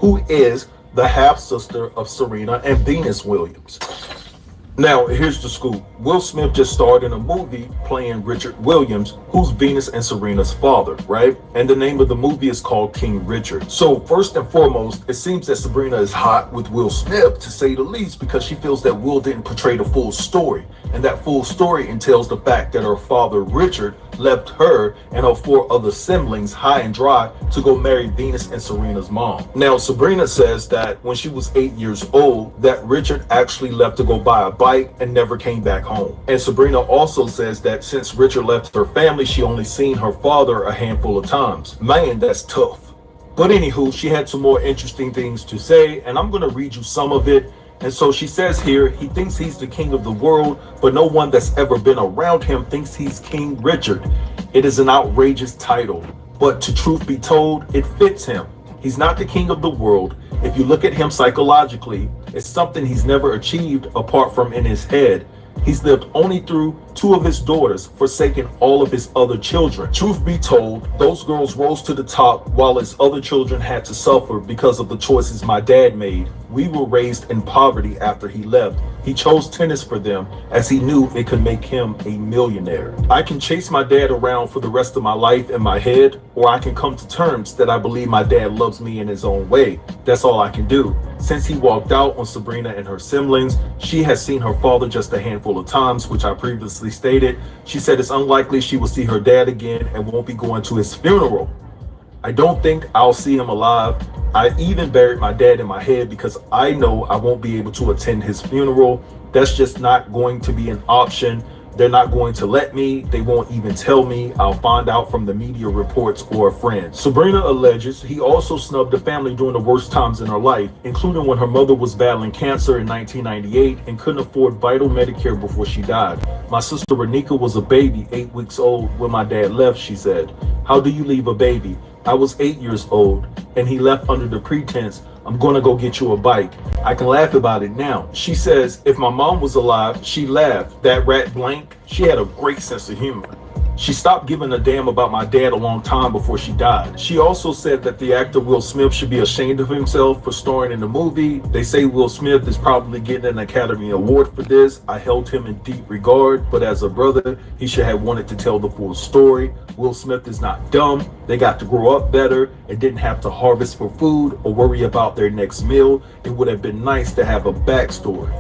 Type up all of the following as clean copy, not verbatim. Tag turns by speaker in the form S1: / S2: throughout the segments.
S1: who is the half-sister of Serena and Venus Williams. Now, here's the scoop. Will Smith just starred in a movie playing Richard Williams, who's Venus and Serena's father, right? And the name of the movie is called King Richard. So first and foremost, it seems that Sabrina is hot with Will Smith, to say the least, because she feels that Will didn't portray the full story. And that full story entails the fact that her father, Richard, left her and her 4 other siblings high and dry to go marry Venus and Serena's mom. Now, Sabrina says that when she was 8 years old, that Richard actually left to go buy a bike and never came back home. And Sabrina also says that since Richard left her family, she only seen her father a handful of times. Man, that's tough. But anywho, she had some more interesting things to say, and I'm gonna read you some of it. And so she says here, he thinks he's the king of the world, but no one that's ever been around him thinks he's King Richard. It is an outrageous title, but to truth be told, it fits him. He's not the king of the world. If you look at him psychologically, it's something he's never achieved apart from in his head. He's lived only through 2 of his daughters, forsaking all of his other children. Truth be told, those girls rose to the top while his other children had to suffer because of the choices my dad made. We were raised in poverty after he left. He chose tennis for them as he knew it could make him a millionaire. I can chase my dad around for the rest of my life in my head, or I can come to terms that I believe my dad loves me in his own way. That's all I can do. Since he walked out on Sabrina and her siblings, she has seen her father just a handful of times, which I previously stated. She said it's unlikely she will see her dad again and won't be going to his funeral. I don't think I'll see him alive. I even buried my dad in my head because I know I won't be able to attend his funeral. That's just not going to be an option. They're not going to let me. They won't even tell me. I'll find out from the media reports or a friend. Sabrina alleges he also snubbed the family during the worst times in her life, including when her mother was battling cancer in 1998 and couldn't afford vital Medicare before she died. My sister Renika was a baby, 8 weeks old, when my dad left, she said. How do you leave a baby? I was 8 years old, and he left under the pretense, I'm gonna go get you a bike. I can laugh about it now. She says, if my mom was alive, she laughed. That rat blank, she had a great sense of humor. She stopped giving a damn about my dad a long time before she died. She also said that the actor Will Smith should be ashamed of himself for starring in the movie. They say Will Smith is probably getting an Academy Award for this. I held him in deep regard, but as a brother, he should have wanted to tell the full story. Will Smith is not dumb. They got to grow up better and didn't have to harvest for food or worry about their next meal. It would have been nice to have a backstory.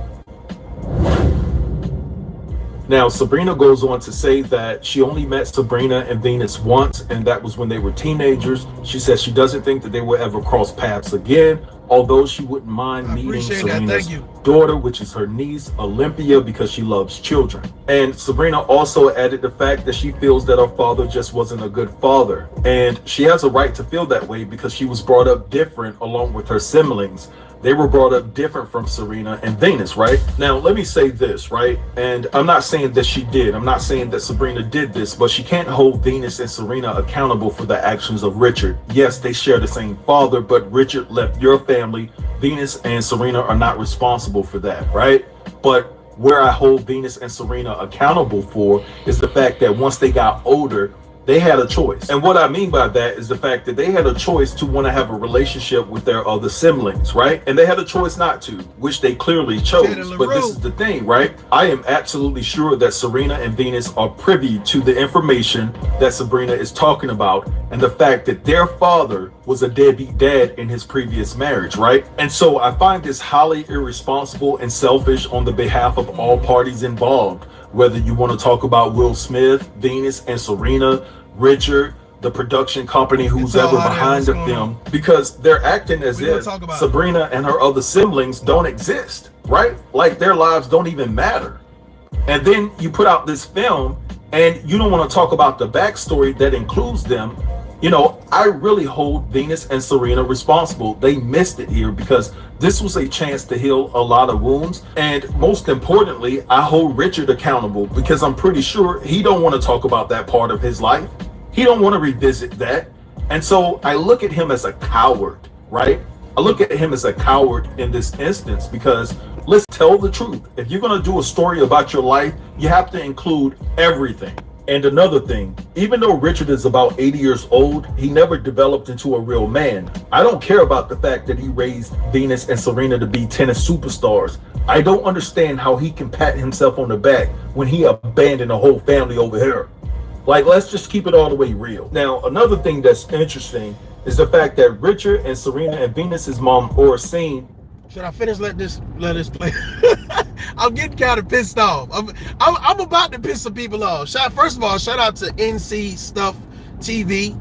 S1: Now, Sabrina goes on to say that she only met Sabrina and Venus once, and that was when they were teenagers. She says she doesn't think that they will ever cross paths again, although she wouldn't mind meeting Serena's daughter, which is her niece, Olympia, because she loves children. And Sabrina also added the fact that she feels that her father just wasn't a good father. And she has a right to feel that way because she was brought up different along with her siblings. They were brought up different from Serena and Venus, right? Now, let me say this, right? And I'm not saying that she did. I'm not saying that Sabrina did this, but she can't hold Venus and Serena accountable for the actions of Richard. Yes, they share the same father, but Richard left your family. Venus and Serena are not responsible for that, right? But where I hold Venus and Serena accountable for is the fact that once they got older, they had a choice. And what I mean by that is the fact that they had a choice to want to have a relationship with their other siblings, right? And they had a choice not to, which they clearly chose. But this is the thing, right? I am absolutely sure that Serena and Venus are privy to the information that Sabrina is talking about and the fact that their father was a deadbeat dad in his previous marriage, right? And so I find this highly irresponsible and selfish on the behalf of all parties involved. Whether you want to talk about Will Smith, Venus and Serena, Richard, the production company, who's ever behind the film, because they're acting as if Sabrina and her other siblings don't exist, right? Like their lives don't even matter. And then you put out this film and you don't want to talk about the backstory that includes them. You know, I really hold Venus and Serena responsible. They missed it here because this was a chance to heal a lot of wounds. And most importantly, I hold Richard accountable because I'm pretty sure he don't want to talk about that part of his life. He don't want to revisit that. And so I look at him as a coward, right? I look at him as a coward in this instance because let's tell the truth. If you're going to do a story about your life, you have to include everything. And another thing, even though Richard is about 80 years old, he never developed into a real man. I don't care about the fact that he raised Venus and Serena to be tennis superstars. I don't understand how he can pat himself on the back when he abandoned a whole family over here. Like, let's just keep it all the way real. Now, another thing that's interesting is the fact that Richard and Serena and Venus's mom, Oracene.
S2: Should I finish? Let this play. I'm getting kind of pissed off. I'm about to piss some people off. First of all, shout out to NC Stuff TV.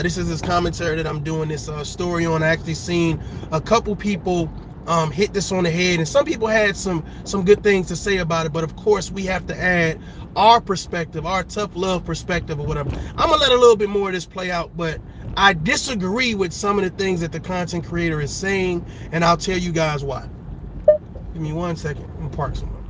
S2: This is his commentary that I'm doing this story on. I actually seen a couple people hit this on the head, and some people had some good things to say about it. But of course, we have to add our perspective, our tough love perspective or whatever. I'm gonna let a little bit more of this play out, but I disagree with some of the things that the content creator is saying, and I'll tell you guys why. Give me 1 second. I'm gonna park somewhere.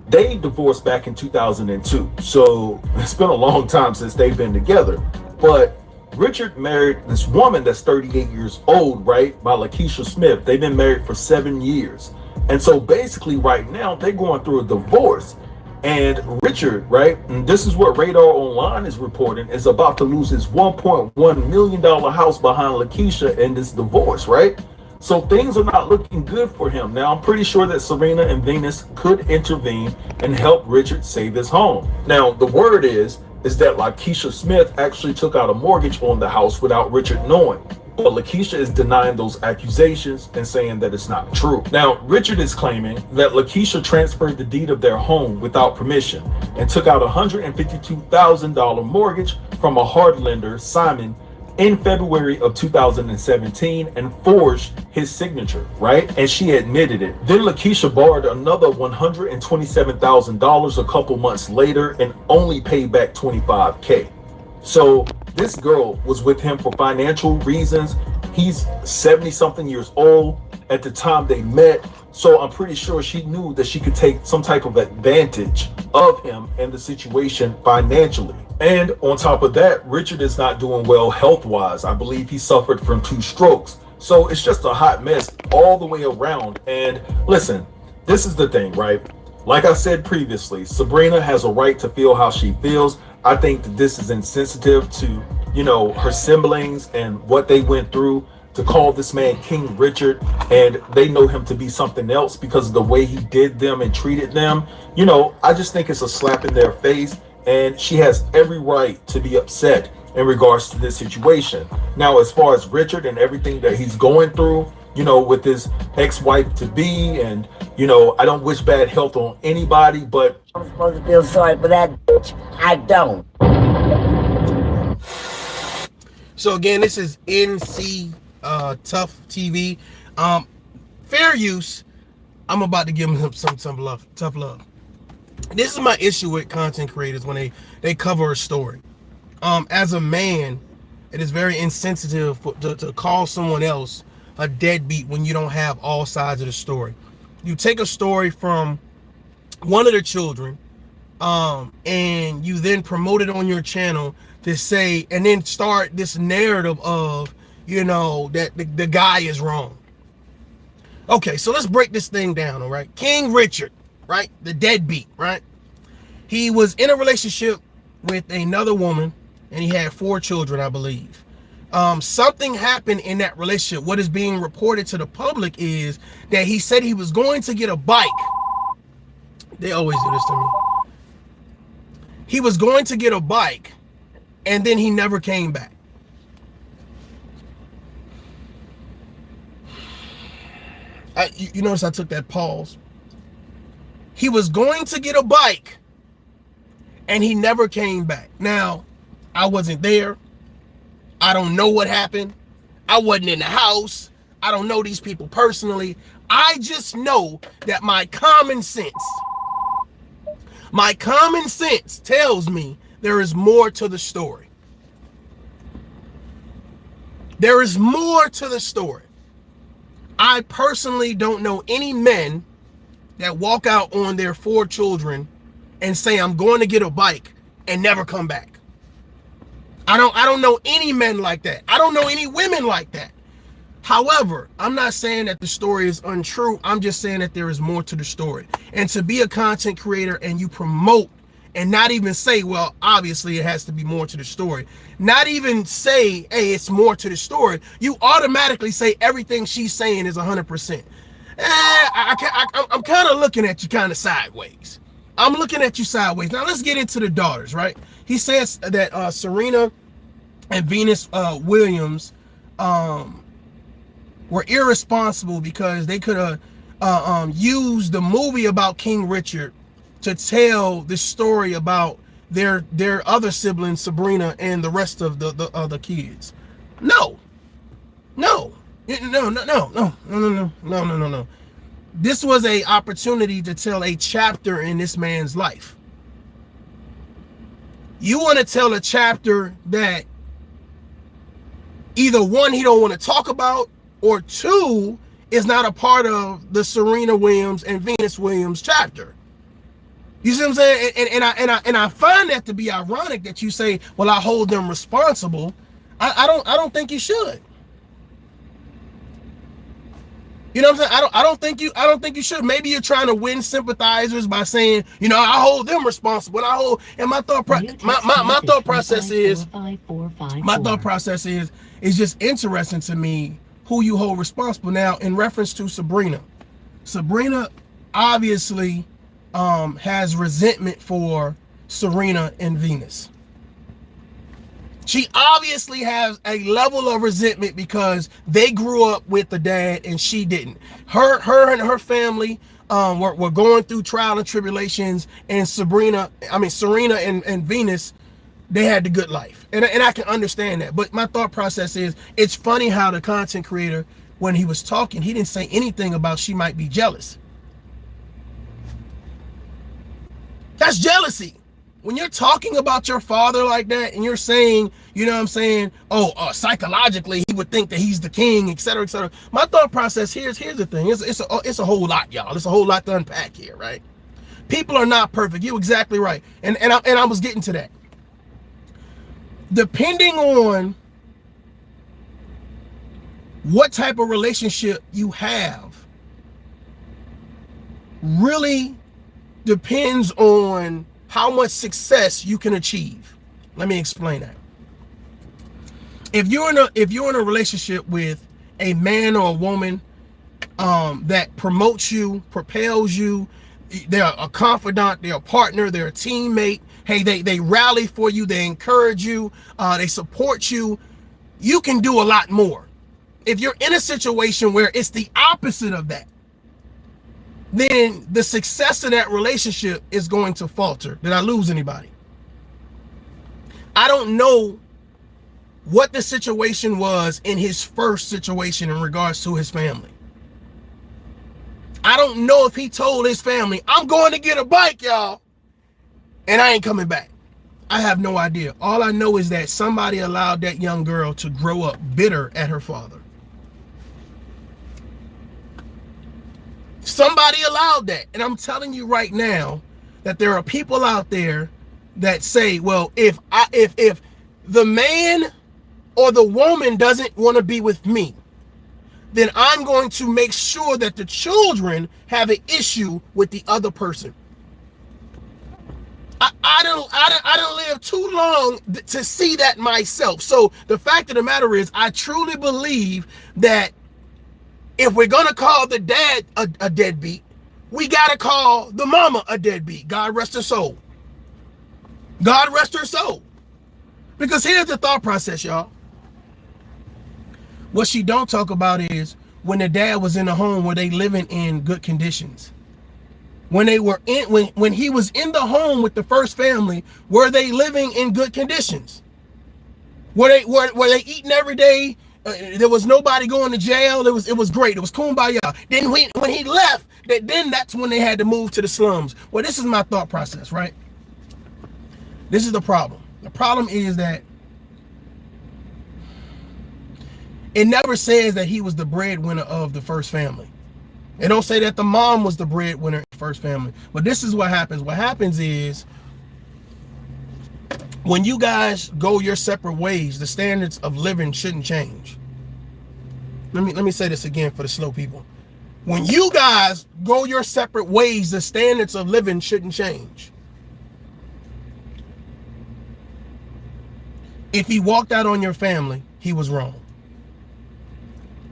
S1: They divorced back in 2002, so it's been a long time since they've been together. But Richard married this woman that's 38 years old, right, by Lakeisha Smith. They've been married for 7 years. And so basically right now they're going through a divorce. And Richard, right, and this is what Radar Online is reporting, is about to lose his $1.1 million house behind Lakeisha in this divorce, right? So things are not looking good for him. Now, I'm pretty sure that Serena and Venus could intervene and help Richard save his home. Now, the word is that Lakeisha Smith actually took out a mortgage on the house without Richard knowing. But Lakeisha is denying those accusations and saying that it's not true. Now, Richard is claiming that Lakeisha transferred the deed of their home without permission and took out a $152,000 mortgage from a hard lender, Simon, in February of 2017 and forged his signature, right? And she admitted it. Then Lakeisha borrowed another $127,000 a couple months later and only paid back $25K. So this girl was with him for financial reasons. He's 70 something years old at the time they met. So I'm pretty sure she knew that she could take some type of advantage of him and the situation financially. And on top of that, Richard is not doing well health-wise. I believe he suffered from 2 strokes. So it's just a hot mess all the way around. And listen, this is the thing, right? Like I said previously, Sabrina has a right to feel how she feels. I think that this is insensitive to, her siblings and what they went through, to call this man King Richard, and they know him to be something else because of the way he did them and treated them. I just think it's a slap in their face, and she has every right to be upset in regards to this situation. Now, as far as Richard and everything that he's going through, with his ex-wife to be, and I don't wish bad health on anybody, but
S3: I'm supposed to feel sorry for that bitch. I don't.
S2: So again, this is NC Tough TV. Fair use. I'm about to give him some love, tough love. This is my issue with content creators when they cover a story. As a man, it is very insensitive to call someone else a deadbeat when you don't have all sides of the story. You take a story from one of the children, and you then promote it on your channel to say, and then start this narrative of, that the guy is wrong. Okay, so let's break this thing down, all right? King Richard, right? The deadbeat, right? He was in a relationship with another woman, and he had 4 children, I believe. Something happened in that relationship. What is being reported to the public is that he said he was going to get a bike. They always do this to me. He was going to get a bike, and then he never came back. You notice I took that pause. He was going to get a bike, and he never came back. Now, I wasn't there. I don't know what happened. I wasn't in the house. I don't know these people personally. I just know that my common sense tells me there is more to the story. There is more to the story. I personally don't know any men that walk out on their 4 children and say, I'm going to get a bike and never come back. I don't know any men like that. I don't know any women like that. However, I'm not saying that the story is untrue. I'm just saying that there is more to the story. And to be a content creator and you promote and not even say, well, obviously it has to be more to the story. Not even say, hey, it's more to the story. You automatically say everything she's saying is 100%. I'm kind of looking at you kind of sideways. I'm looking at you sideways. Now let's get into the daughters, right? He says that Serena and Venus Williams were irresponsible because they could have used the movie about King Richard to tell the story about their other siblings, Sabrina, and the rest of the other kids. No. This was a opportunity to tell a chapter in this man's life. You want to tell a chapter that either one, he don't want to talk about, or two, is not a part of the Serena Williams and Venus Williams chapter. You see what I'm saying? And I find that to be ironic that you say, well, I hold them responsible. I don't think you should. You know what I'm saying? I don't think you should. Maybe you're trying to win sympathizers by saying, you know, I hold them responsible. And my thought process is just interesting to me who you hold responsible. Now, in reference to Sabrina obviously has resentment for Serena and Venus. She obviously has a level of resentment because they grew up with the dad and she didn't. Her and her family were going through trial and tribulations, and Serena and Venus, they had the good life. And I can understand that. But my thought process is, it's funny how the content creator, when he was talking, he didn't say anything about she might be jealous. That's jealousy. When you're talking about your father like that and you're saying, you know what I'm saying, psychologically he would think that he's the king, etc., etc. My thought process here's the thing. It's a whole lot, y'all. It's a whole lot to unpack here, right? People are not perfect. You're exactly right. And I was getting to that. Depending on what type of relationship you have really depends on how much success you can achieve. Let me explain that. If you're in a relationship with a man or a woman that promotes you, propels you, they're a confidant, they're a partner, they're a teammate, hey, they rally for you, they encourage you, they support you, you can do a lot more. If you're in a situation where it's the opposite of that, then the success of that relationship is going to falter. Did I lose anybody? I don't know what the situation was in his first situation in regards to his family. I don't know if he told his family, I'm going to get a bike, y'all, and I ain't coming back. I have no idea. All I know is that somebody allowed that young girl to grow up bitter at her father. Somebody allowed that. And I'm telling you right now that there are people out there that say, well, if the man or the woman doesn't want to be with me, then I'm going to make sure that the children have an issue with the other person. I don't live too long to see that myself. So the fact of the matter is, I truly believe that if we're going to call the dad a deadbeat, we got to call the mama a deadbeat. God rest her soul. God rest her soul. Because here's the thought process, y'all. What she don't talk about is when the dad was in the home, were they living in good conditions? When they were in, when he was in the home with the first family, were they living in good conditions? Were they eating every day? There was nobody going to jail. It was great. It was kumbaya. Then when he left, then that's when they had to move to the slums. Well, this is my thought process, right? This is the problem. The problem is that it never says that he was the breadwinner of the first family. It don't say that the mom was the breadwinner in the first family. But this is what happens. What happens is when you guys go your separate ways, the standards of living shouldn't change. Let me say this again for the slow people. When you guys go your separate ways, the standards of living shouldn't change. If he walked out on your family, he was wrong.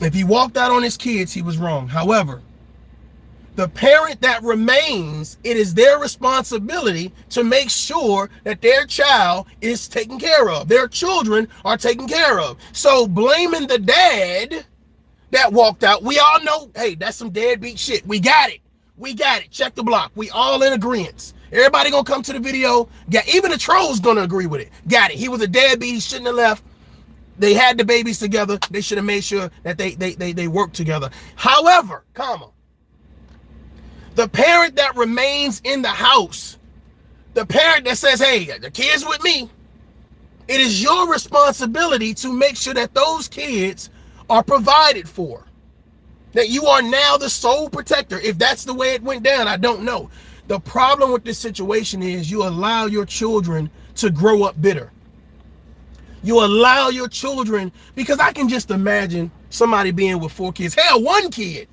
S2: If he walked out on his kids, he was wrong. However, the parent that remains, it is their responsibility to make sure that their child is taken care of. Their children are taken care of. So blaming the dad that walked out, we all know, hey, that's some deadbeat shit. We got it. We got it. Check the block. We all in agreement. Everybody gonna come to the video. Even the trolls gonna agree with it. Got it. He was a deadbeat. He shouldn't have left. They had the babies together. They should have made sure that they worked together. However, the parent that remains in the house, the parent that says, hey, the kid's with me, it is your responsibility to make sure that those kids are provided for. That you are now the sole protector. If that's the way it went down, I don't know. The problem with this situation is you allow your children to grow up bitter. You allow your children, because I can just imagine somebody being with 4 kids, hell, 1 kid,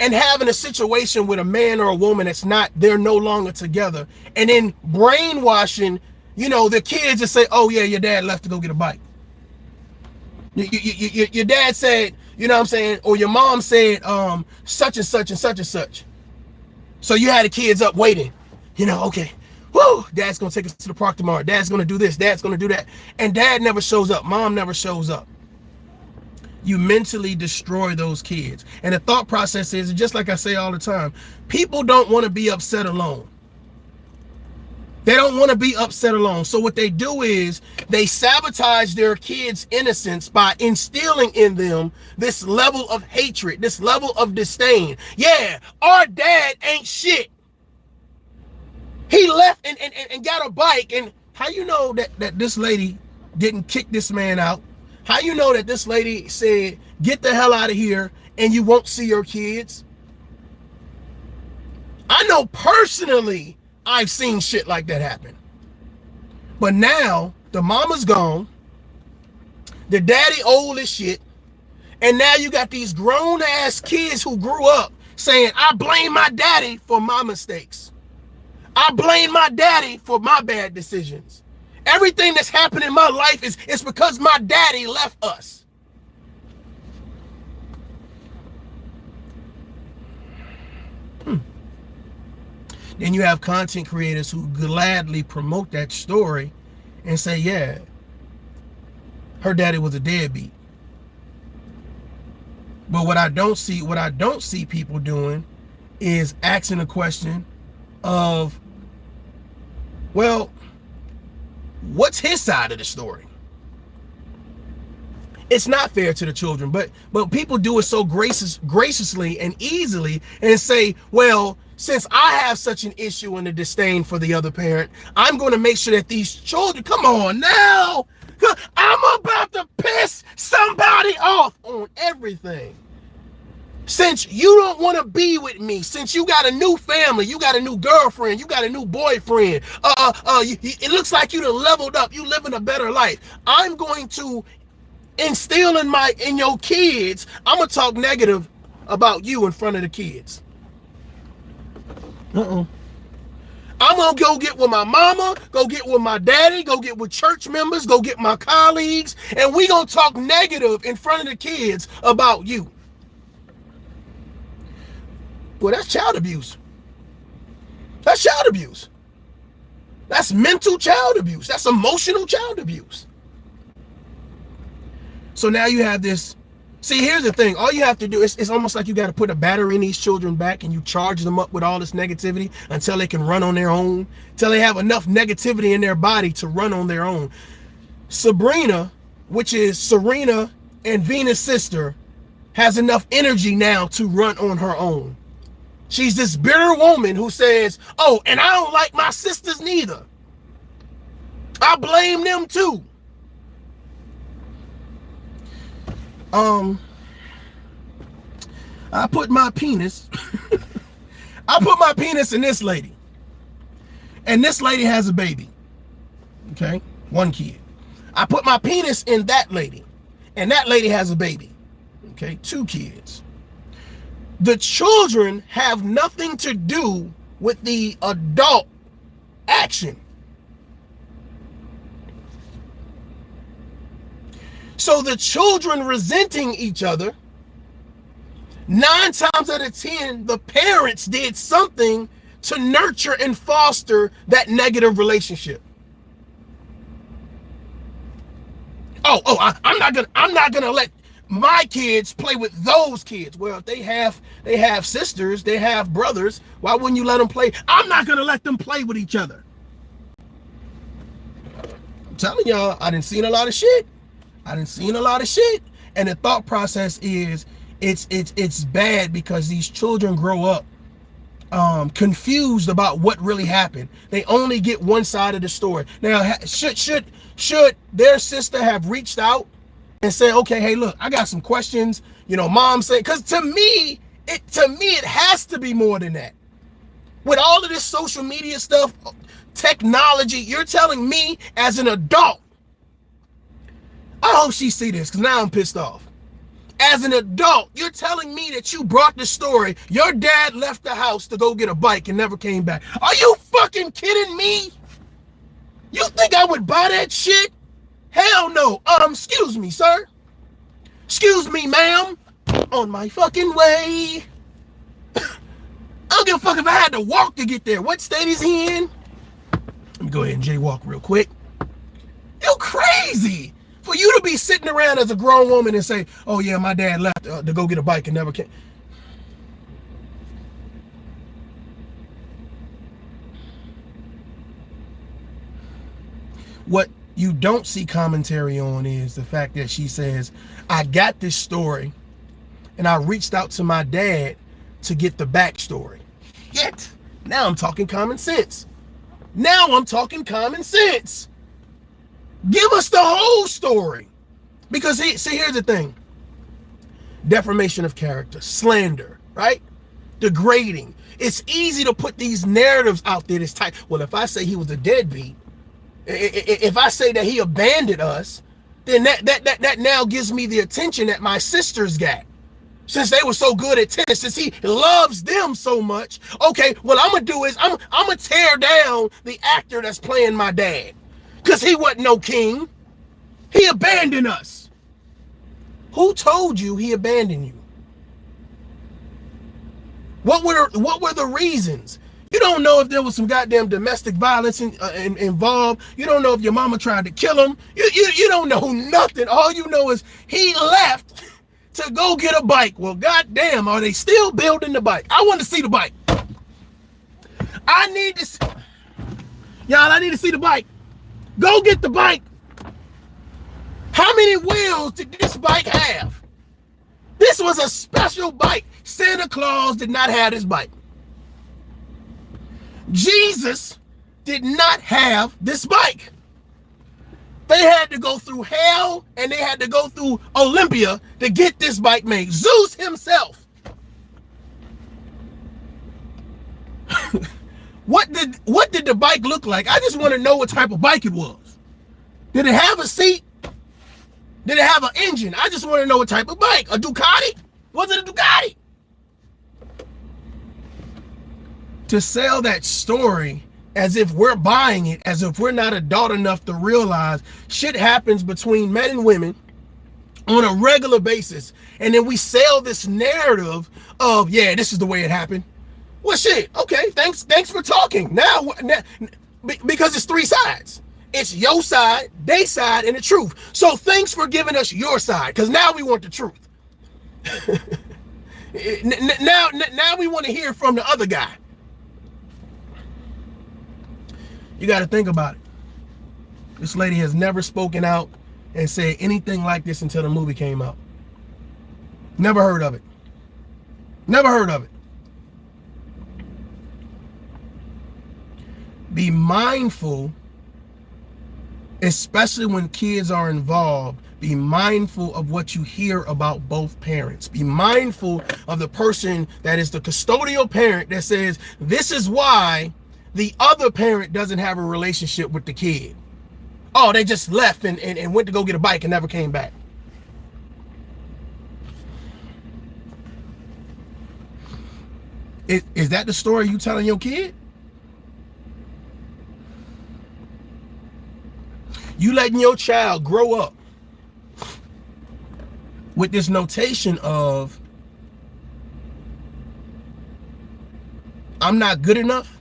S2: and having a situation with a man or a woman they're no longer together, and then brainwashing, the kids just say, oh yeah, your dad left to go get a bike. Your dad said, you know what I'm saying, or your mom said such and such and such and such. So you had the kids up waiting, okay, whoo, dad's gonna take us to the park tomorrow, dad's gonna do this, dad's gonna do that, and dad never shows up, mom never shows up. You mentally destroy those kids. And the thought process is, just like I say all the time, people don't want to be upset alone. They don't want to be upset alone. So what they do is they sabotage their kids' innocence by instilling in them this level of hatred, this level of disdain. Yeah, our dad ain't shit. He left and got a bike. And how you know that this lady didn't kick this man out? How you know that this lady said, get the hell out of here and you won't see your kids? I know personally I've seen shit like that happen. But now the mama's gone, the daddy old as shit, and now you got these grown ass kids who grew up saying, I blame my daddy for my mistakes. I blame my daddy for my bad decisions. Everything that's happened in my life is because my daddy left us. Then you have content creators who gladly promote that story and say, yeah, her daddy was a deadbeat. But what I don't see people doing is asking a question of, well, what's his side of the story? It's not fair to the children, but people do it so graciously and easily and say, well, since I have such an issue and a disdain for the other parent, I'm going to make sure that these children, come on now, I'm about to piss somebody off on everything. Since you don't want to be with me, since you got a new family, you got a new girlfriend, you got a new boyfriend, it looks like you done leveled up, you living a better life. I'm going to instill in your kids, I'm gonna talk negative about you in front of the kids. I'm gonna go get with my mama, go get with my daddy, go get with church members, go get my colleagues, and we gonna talk negative in front of the kids about you. Well, that's child abuse. That's child abuse. That's mental child abuse. That's emotional child abuse. So now you have this. See, here's the thing. All you have to do is, it's almost like you got to put a battery in these children back and you charge them up with all this negativity until they can run on their own, until they have enough negativity in their body to run on their own. Sabrina, which is Serena and Venus' sister, has enough energy now to run on her own. She's this bitter woman who says, oh, and I don't like my sisters neither. I blame them too. I put my penis in this lady, and this lady has a baby. Okay, 1 kid. I put my penis in that lady, and that lady has a baby. Okay, 2 kids. The children have nothing to do with the adult action. So the children resenting each other, 9 times out of 10, the parents did something to nurture and foster that negative relationship. I'm not gonna let my kids play with those kids. Well, if they have sisters, they have brothers. Why wouldn't you let them play? I'm not gonna let them play with each other. I'm telling y'all, I done seen a lot of shit. And the thought process is it's bad because these children grow up confused about what really happened. They only get one side of the story. Now, should their sister have reached out and said, okay, hey, look, I got some questions. You know, mom said, because to me, it has to be more than that. With all of this social media stuff, technology, you're telling me as an adult, I hope she see this because now I'm pissed off. As an adult, you're telling me that you brought the story. Your dad left the house to go get a bike and never came back. Are you fucking kidding me? You think I would buy that shit? Hell no. Excuse me, sir. Excuse me, ma'am. On my fucking way. I don't give a fuck if I had to walk to get there. What state is he in? Let me go ahead and jaywalk real quick. You crazy. For you to be sitting around as a grown woman and say, oh yeah, my dad left to go get a bike and never came. What you don't see commentary on is the fact that she says, I got this story and I reached out to my dad to get the backstory. Yet, now I'm talking common sense. Give us the whole story. Because here's the thing. Defamation of character, slander, right? Degrading. It's easy to put these narratives out there that's tight. Well, if I say he was a deadbeat, if I say that he abandoned us, then that now gives me the attention that my sisters got. Since they were so good at tennis, since he loves them so much, okay, what I'm gonna do is I'm gonna tear down the actor that's playing my dad. Because he wasn't no king. He abandoned us. Who told you he abandoned you? What were the reasons? You don't know if there was some goddamn domestic violence involved. You don't know if your mama tried to kill him. You don't know nothing. All you know is he left to go get a bike. Well, goddamn, are they still building the bike? I want to see the bike. I need to see the bike. Go get the bike. How many wheels did this bike have? This was a special bike. Santa Claus did not have this bike. Jesus did not have this bike. They had to go through hell and they had to go through Olympia to get this bike made. Zeus himself. What did the bike look like? I just want to know what type of bike it was. Did it have a seat? Did it have an engine? I just want to know what type of bike. A Ducati? Was it a Ducati? To sell that story as if we're buying it, as if we're not adult enough to realize shit happens between men and women on a regular basis. And then we sell this narrative of, yeah, this is the way it happened. Well, shit, okay, thanks for talking. Now, because it's 3 sides. It's your side, they side, and the truth. So thanks for giving us your side, because now we want the truth. now we want to hear from the other guy. You got to think about it. This lady has never spoken out and said anything like this until the movie came out. Never heard of it. Never heard of it. Be mindful, especially when kids are involved, be mindful of what you hear about both parents. Be mindful of the person that is the custodial parent that says, this is why the other parent doesn't have a relationship with the kid. Oh, they just left and went to go get a bike and never came back. Is that the story you telling your kid? You letting your child grow up with this notation of I'm not good enough.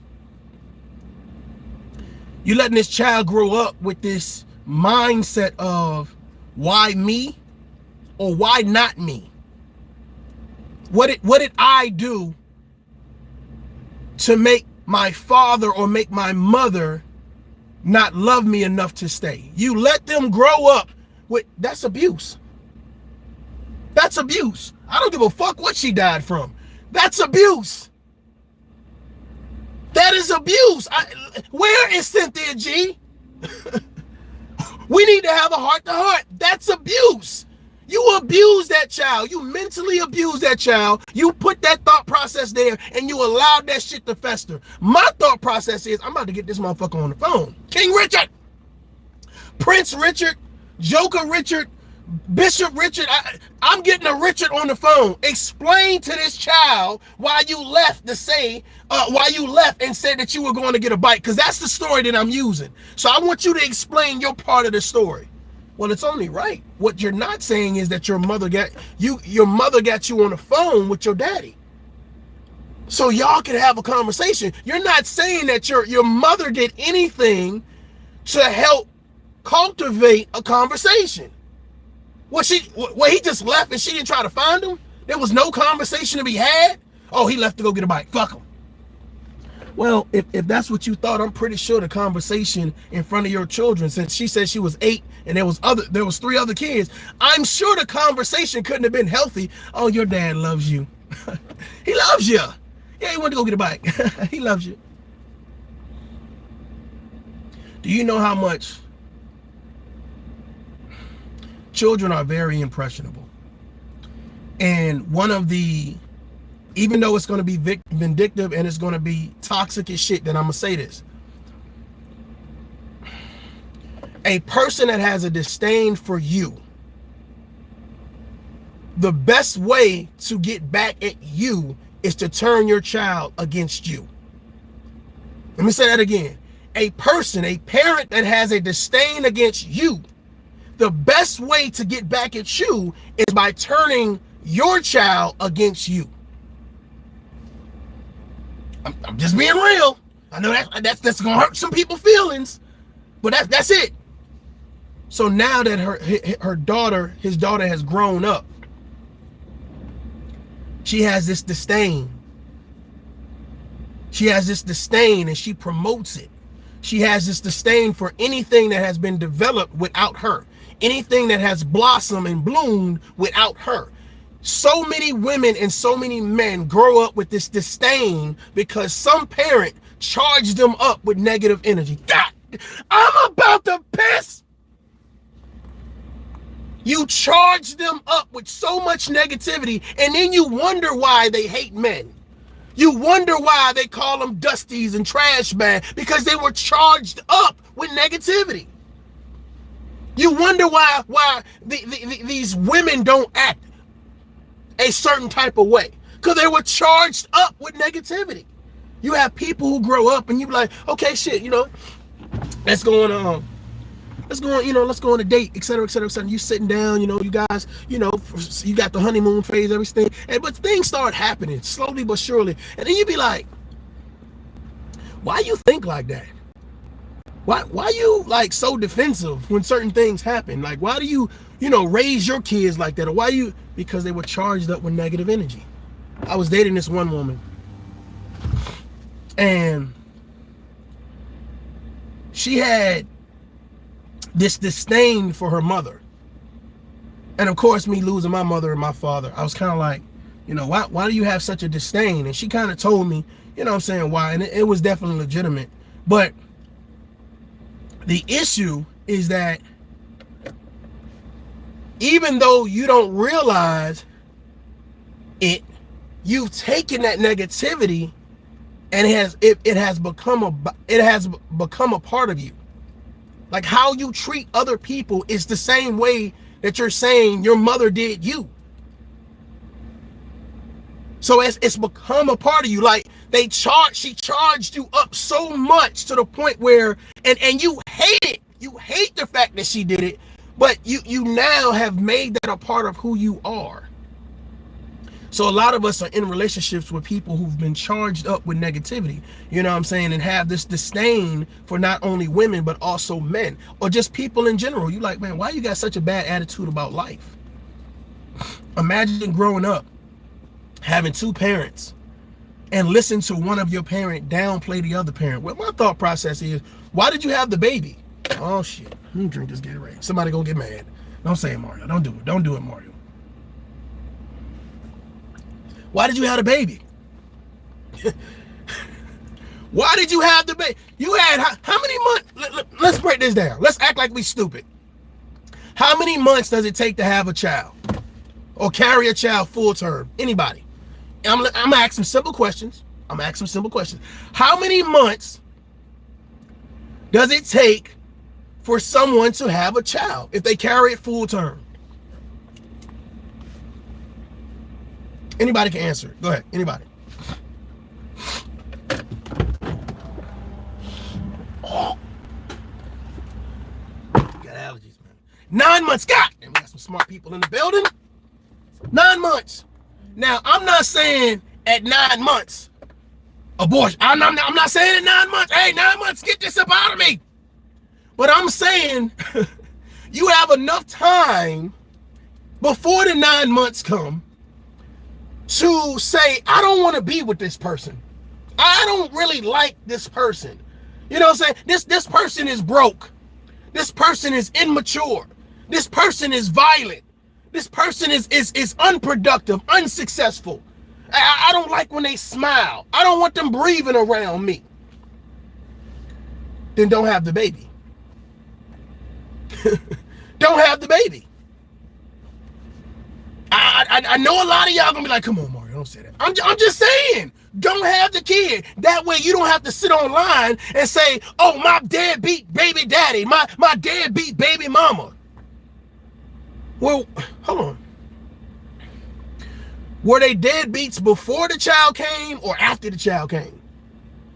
S2: You're letting this child grow up with this mindset of why me or why not me? What did I do to make my father or make my mother not love me enough to stay? You let them grow up with, that's abuse. That's abuse. I don't give a fuck what she died from. That's abuse. That is abuse. Where is Cynthia G? We need to have a heart-to-heart. That's abuse. You abuse that child. You mentally abuse that child. You put that thought process there and you allowed that shit to fester. My thought process is, I'm about to get this motherfucker on the phone. King Richard, Prince Richard, Joker Richard, Bishop Richard, I'm getting a Richard on the phone. Explain to this child why you left to say, why you left and said that you were going to get a bite, because that's the story that I'm using. So I want you to explain your part of the story. Well, it's only right. What you're not saying is that your mother got you on the phone with your daddy, so y'all can have a conversation. You're not saying that your mother did anything to help cultivate a conversation. Well, he just left and she didn't try to find him? There was no conversation to be had? Oh, he left to go get a bite. Fuck him. Well, if that's what you thought, I'm pretty sure the conversation in front of your children, since she said she was 8 and there was 3 other kids, I'm sure the conversation couldn't have been healthy. Oh, your dad loves you. He loves you. Yeah, he went to go get a bite. He loves you. Do you know how much children are very impressionable? And one of the, even though it's going to be vindictive and it's going to be toxic as shit, then I'm going to say this. A person that has a disdain for you, the best way to get back at you is to turn your child against you. Let me say that again. A parent that has a disdain against you, the best way to get back at you is by turning your child against you. I'm just being real. I know that's gonna hurt some people's feelings, but that's it. So now that his daughter has grown up, she has this disdain. She has this disdain and she promotes it. She has this disdain for anything that has been developed without her, anything that has blossomed and bloomed without her. So many women and so many men grow up with this disdain because some parent charged them up with negative energy. God, I'm about to piss. You charge them up with so much negativity, and then you wonder why they hate men. You wonder why they call them dusties and trash bag, because they were charged up with negativity. You wonder why these women don't act a certain type of way, because they were charged up with negativity. You have people who grow up and you be like, okay, shit, let's go on a date, etc., etc., etc. You sitting down, you guys, you got the honeymoon phase, everything, but things start happening slowly but surely, and then you be like, why you think like that? Why you like so defensive when certain things happen? Like, why do you raise your kids like that? Or why you? Because they were charged up with negative energy. I was dating this one woman, and she had this disdain for her mother. And of course, me losing my mother and my father, I was kind of like, why do you have such a disdain? And she kind of told me, why, and it was definitely legitimate. But the issue is that even though you don't realize it, you've taken that negativity and it has become a part of you. Like, how you treat other people is the same way that you're saying your mother did you. So it's become a part of you. Like, she charged you up so much to the point where, and you hate it. You hate the fact that she did it, But you now have made that a part of who you are. So a lot of us are in relationships with people who've been charged up with negativity, you know what I'm saying, and have this disdain for not only women, but also men, or just people in general. You like, man, why you got such a bad attitude about life? Imagine growing up, having two parents, and listen to one of your parent downplay the other parent. Well, my thought process is, why did you have the baby? Oh, shit. Drink this Gatorade. Somebody go get mad. Don't say it, Mario. Don't do it. Don't do it, Mario. Why did you have the baby? Why did you have the baby? You had how many months? Let's break this down. Let's act like we stupid. How many months does it take to have a child or carry a child full term? Anybody? I'm gonna ask some simple questions. How many months does it take for someone to have a child if they carry it full term? Anybody can answer it. Go ahead. Anybody. Oh. Got allergies, man. 9 months. God, and we got some smart people in the building. 9 months. Now, I'm not saying at 9 months abortion. I'm not saying at 9 months. Hey, 9 months, get this up out of me. But I'm saying you have enough time before the 9 months come to say, I don't want to be with this person. I don't really like this person. You know what I'm saying? This person is broke. This person is immature. This person is violent. This person is unproductive, unsuccessful. I don't like when they smile. I don't want them breathing around me. Then don't have the baby. Don't have the baby. I know a lot of y'all gonna be like, come on, Mario, don't say that. I'm just saying, don't have the kid. That way you don't have to sit online and say, oh, my deadbeat baby daddy, my deadbeat baby mama. Well, hold on. Were they deadbeats before the child came or after the child came?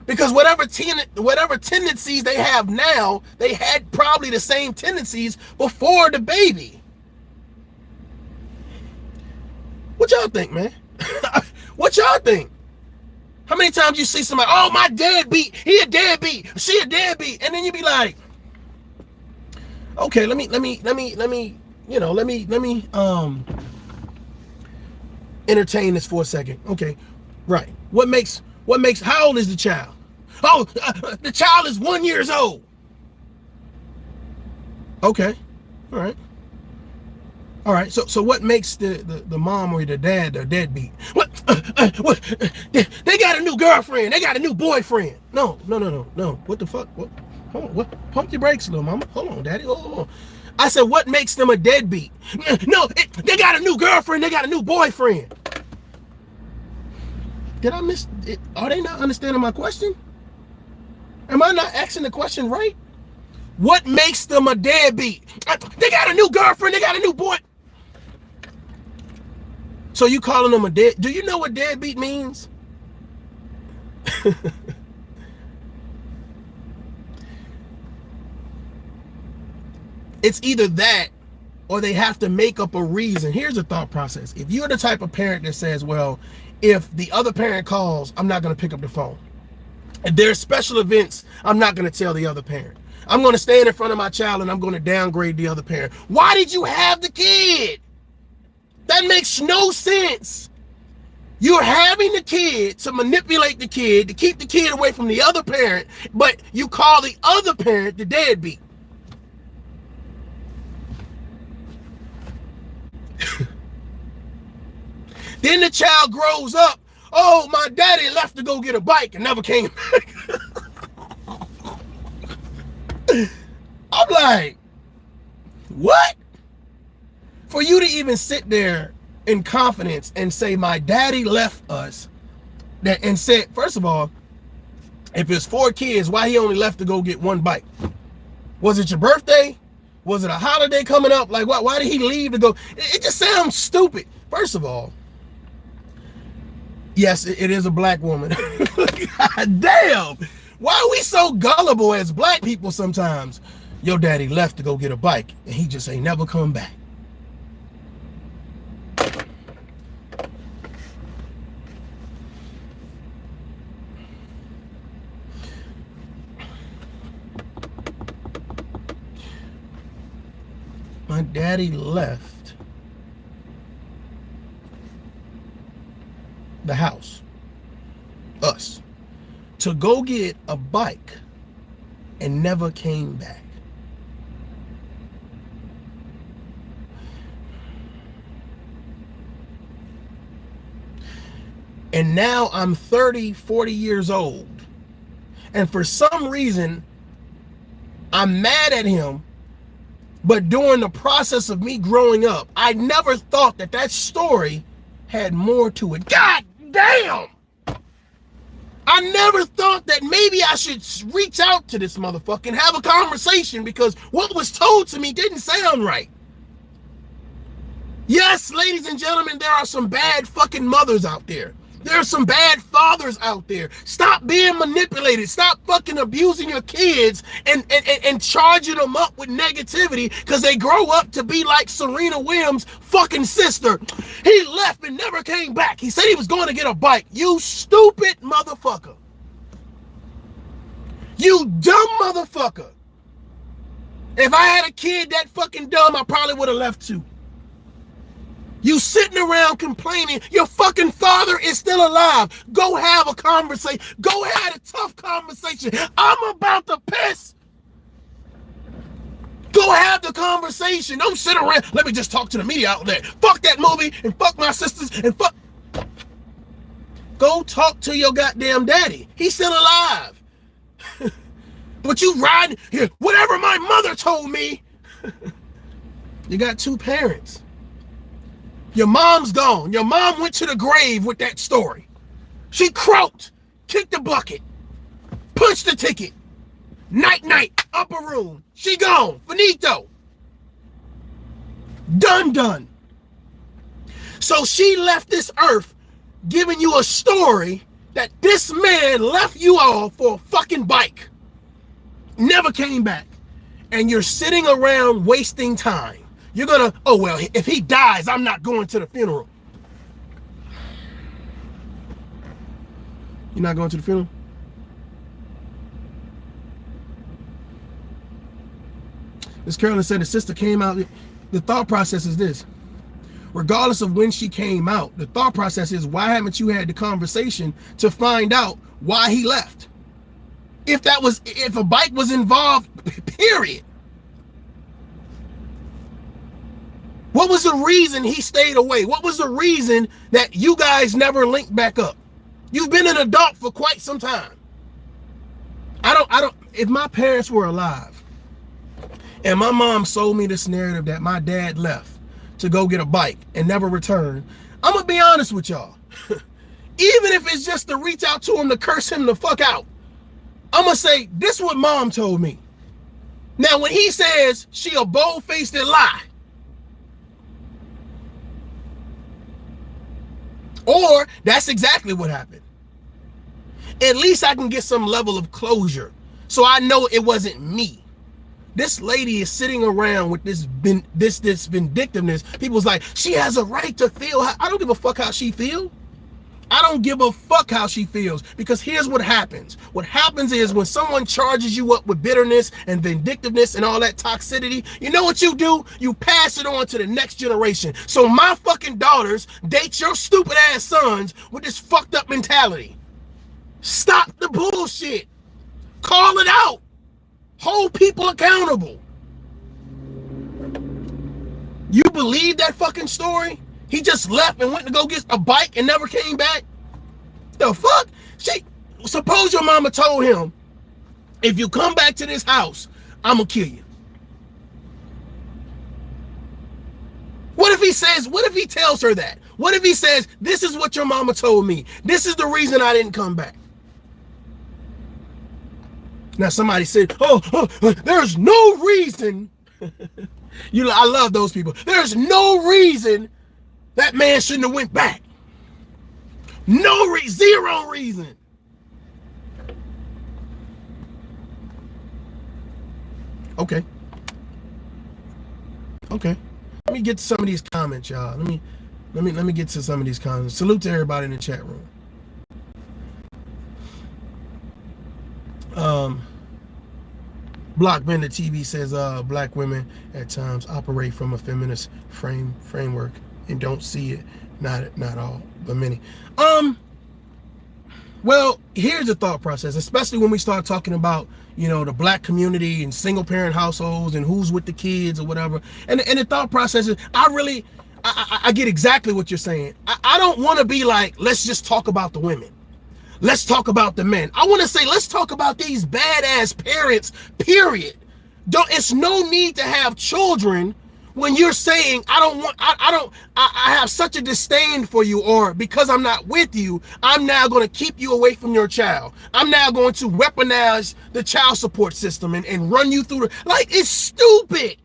S2: Because whatever tendencies they have now, they had probably the same tendencies before the baby. What y'all think, man? What y'all think? How many times you see somebody, oh, my deadbeat, he a deadbeat, she a deadbeat, and then you be like, okay, let me entertain this for a second. Okay, right. What makes? How old is the child? Oh, the child is 1 year old. Okay, all right. So what makes the mom or the dad a deadbeat? What? They got a new girlfriend. They got a new boyfriend. No. What the fuck? What? Hold on. What? Pump your brakes, little mama. Hold on, daddy. Hold on. I said, what makes them a deadbeat? No, they got a new girlfriend. They got a new boyfriend. Did I miss it? Are they not understanding my question? Am I not asking the question right? What makes them a deadbeat? They got a new girlfriend. They got a new boy. So you calling them a dead? Do you know what deadbeat means? It's either that or they have to make up a reason. Here's the thought process. If you're the type of parent that says, well, if the other parent calls, I'm not going to pick up the phone. If there's special events, I'm not going to tell the other parent. I'm going to stand in front of my child and I'm going to downgrade the other parent. Why did you have the kid? That makes no sense. You're having the kid to manipulate the kid, to keep the kid away from the other parent, but you call the other parent the deadbeat. Then the child grows up. Oh, my daddy left to go get a bike and never came back. I'm like, what? For you to even sit there in confidence and say, my daddy left us, and said, first of all, if it's 4 kids, why he only left to go get 1 bike? Was it your birthday? Was it a holiday coming up? Like, why did he leave to go? It just sounds stupid. First of all, yes, it is a black woman. God damn. Why are we so gullible as black people sometimes? Your daddy left to go get a bike, and he just ain't never come back. My daddy left the house, us, to go get a bike and never came back. And now I'm 30, 40 years old. And for some reason, I'm mad at him. But during the process of me growing up, I never thought that that story had more to it. God damn! I never thought that maybe I should reach out to this motherfucker and have a conversation, because what was told to me didn't sound right. Yes, ladies and gentlemen, there are some bad fucking mothers out there. There are some bad fathers out there. Stop being manipulated. Stop fucking abusing your kids and charging them up with negativity because they grow up to be like Sabrina Williams' fucking sister. He left and never came back. He said he was going to get a bike. You stupid motherfucker. You dumb motherfucker. If I had a kid that fucking dumb, I probably would have left too. You sitting around complaining your fucking father is still alive. Go have a conversation. Go have a tough conversation. I'm about to piss. Go have the conversation. Don't sit around. Let me just talk to the media outlet. Fuck that movie and fuck my sisters and fuck. Go talk to your goddamn daddy. He's still alive. But you riding here, whatever my mother told me. You got two parents. Your mom's gone. Your mom went to the grave with that story. She croaked, kicked the bucket, punched the ticket. Night, night, upper room. She gone. Finito. Done. So she left this earth giving you a story that this man left you all for a fucking bike. Never came back. And you're sitting around wasting time. You're gonna, oh well, if he dies, I'm not going to the funeral. You're not going to the funeral? Miss Carolyn said the sister came out. The thought process is this. Regardless of when she came out, the thought process is, why haven't you had the conversation to find out why he left? If a bike was involved, period. What was the reason he stayed away? What was the reason that you guys never linked back up? You've been an adult for quite some time. If my parents were alive and my mom sold me this narrative that my dad left to go get a bike and never returned, I'm gonna be honest with y'all. Even if it's just to reach out to him to curse him the fuck out, I'm gonna say, this is what mom told me. Now, when he says she a bold-faced lie, or that's exactly what happened, at least I can get some level of closure so I know it wasn't me. This lady is sitting around with this vindictiveness. People's like, she has a right to feel. I don't give a fuck how she feels. I don't give a fuck how she feels, because here's what happens. What happens is when someone charges you up with bitterness and vindictiveness and all that toxicity, you know what you do? You pass it on to the next generation. So my fucking daughters date your stupid ass sons with this fucked up mentality. Stop the bullshit. Call it out. Hold people accountable. You believe that fucking story? He just left and went to go get a bike and never came back? The fuck? Suppose your mama told him, if you come back to this house, I'm gonna kill you. What if he tells her that? What if he says, this is what your mama told me. This is the reason I didn't come back. Now somebody said, there's no reason. I love those people. There's no reason that man shouldn't have went back. Zero reason. Okay. Okay. Let me get to some of these comments, y'all. Let me get to some of these comments. Salute to everybody in the chat room. Blockbender TV says black women at times operate from a feminist framework and don't see it. Not all, but many. Well, here's the thought process, especially when we start talking about, you know, the black community and single parent households and who's with the kids or whatever. And the thought process is, I get exactly what you're saying. I don't want to be like, let's just talk about the women. Let's talk about the men. I want to say, let's talk about these badass parents, period. It's no need to have children when you're saying, I have such a disdain for you, or because I'm not with you, I'm now going to keep you away from your child. I'm now going to weaponize the child support system and run you through like, it's stupid.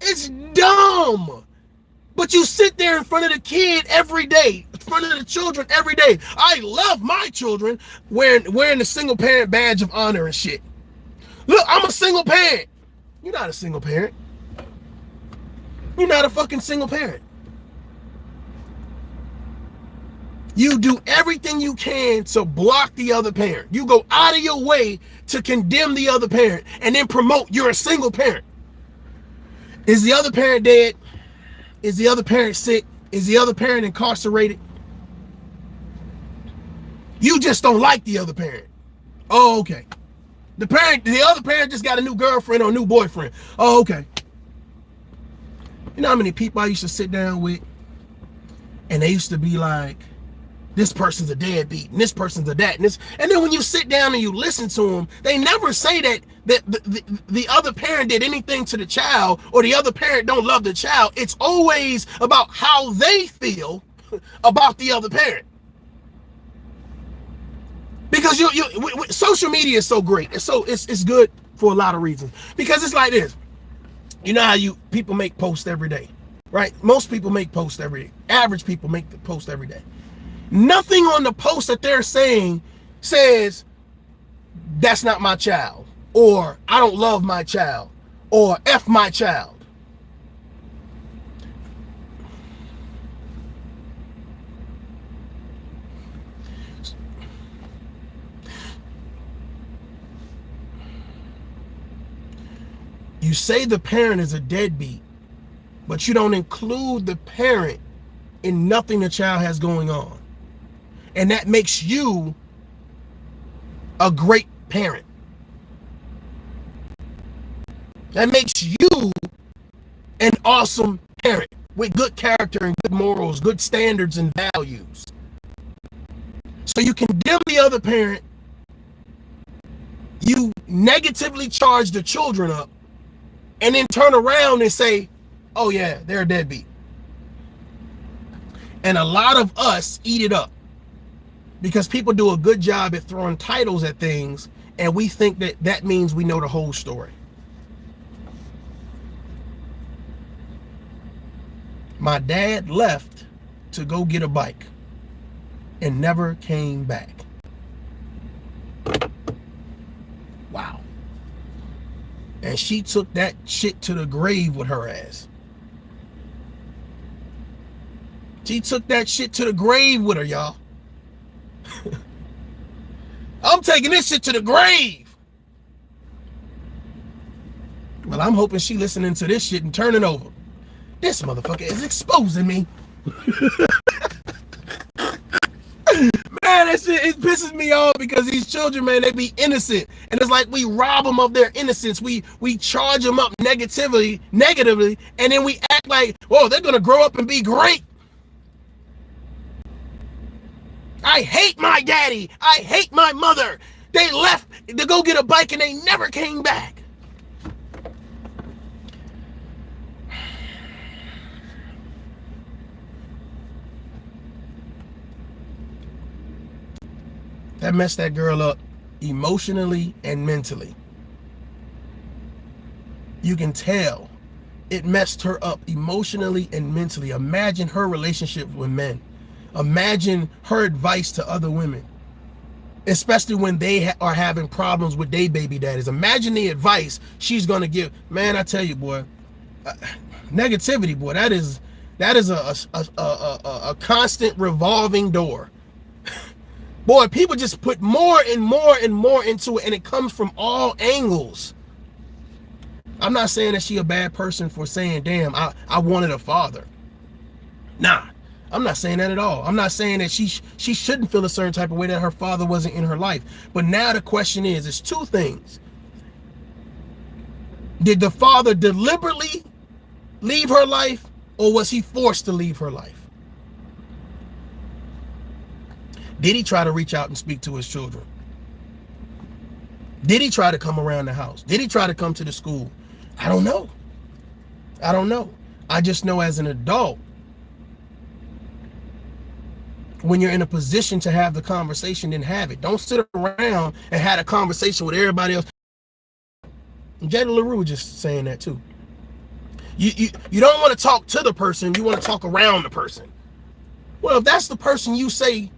S2: It's dumb. But you sit there in front of the kid every day, in front of the children every day. I love my children wearing the single parent badge of honor and shit. Look, I'm a single parent. You're not a single parent. You're not a fucking single parent. You do everything you can to block the other parent. You go out of your way to condemn the other parent and then promote you're a single parent. Is the other parent dead? Is the other parent sick? Is the other parent incarcerated? You just don't like the other parent. Oh, okay. The other parent just got a new girlfriend or a new boyfriend. Oh, okay. You know how many people I used to sit down with and they used to be like, this person's a deadbeat and this person's a that and this. And then when you sit down and you listen to them, they never say that the other parent did anything to the child or the other parent don't love the child. It's always about how they feel about the other parent. Because social media is so great. It's good for a lot of reasons. Because it's like this. You know how people make posts every day, right? Most people make posts every day. Average people make the post every day. Nothing on the post that they're saying says, that's not my child, or I don't love my child, or F my child. You say the parent is a deadbeat, but you don't include the parent in nothing the child has going on. And that makes you a great parent. That makes you an awesome parent with good character and good morals, good standards and values. So you condemn the other parent, you negatively charge the children up, and then turn around and say, oh yeah, they're a deadbeat. And a lot of us eat it up because people do a good job at throwing titles at things, and we think that means we know the whole story. My dad left to go get a bike and never came back. Wow. And she took that shit to the grave with her ass. She took that shit to the grave with her, y'all. I'm taking this shit to the grave. Well, I'm hoping she listening to this shit and turning over. This motherfucker is exposing me. Man, that shit, it pisses me off because these children, man, they be innocent. And it's like we rob them of their innocence. We charge them up negatively, and then we act like, whoa, they're going to grow up and be great. I hate my daddy. I hate my mother. They left to go get a bike and they never came back. That messed that girl up emotionally and mentally. You can tell it messed her up emotionally and mentally. Imagine her relationship with men. Imagine her advice to other women, especially when they are having problems with their baby daddies. Imagine the advice she's going to give. Man, I tell you, boy, Negativity, boy, that is a constant revolving door. Boy, people just put more and more and more into it, and it comes from all angles. I'm not saying that she a bad person for saying, damn, I wanted a father. Nah, I'm not saying that at all. I'm not saying that she shouldn't feel a certain type of way that her father wasn't in her life. But now the question is, it's two things. Did the father deliberately leave her life, or was he forced to leave her life? Did he try to reach out and speak to his children? Did he try to come around the house? Did he try to come to the school? I don't know. I don't know. I just know as an adult, when you're in a position to have the conversation, then have it. Don't sit around and have a conversation with everybody else. Jada LaRue was just saying that too. You don't want to talk to the person, you want to talk around the person. Well, if that's the person you say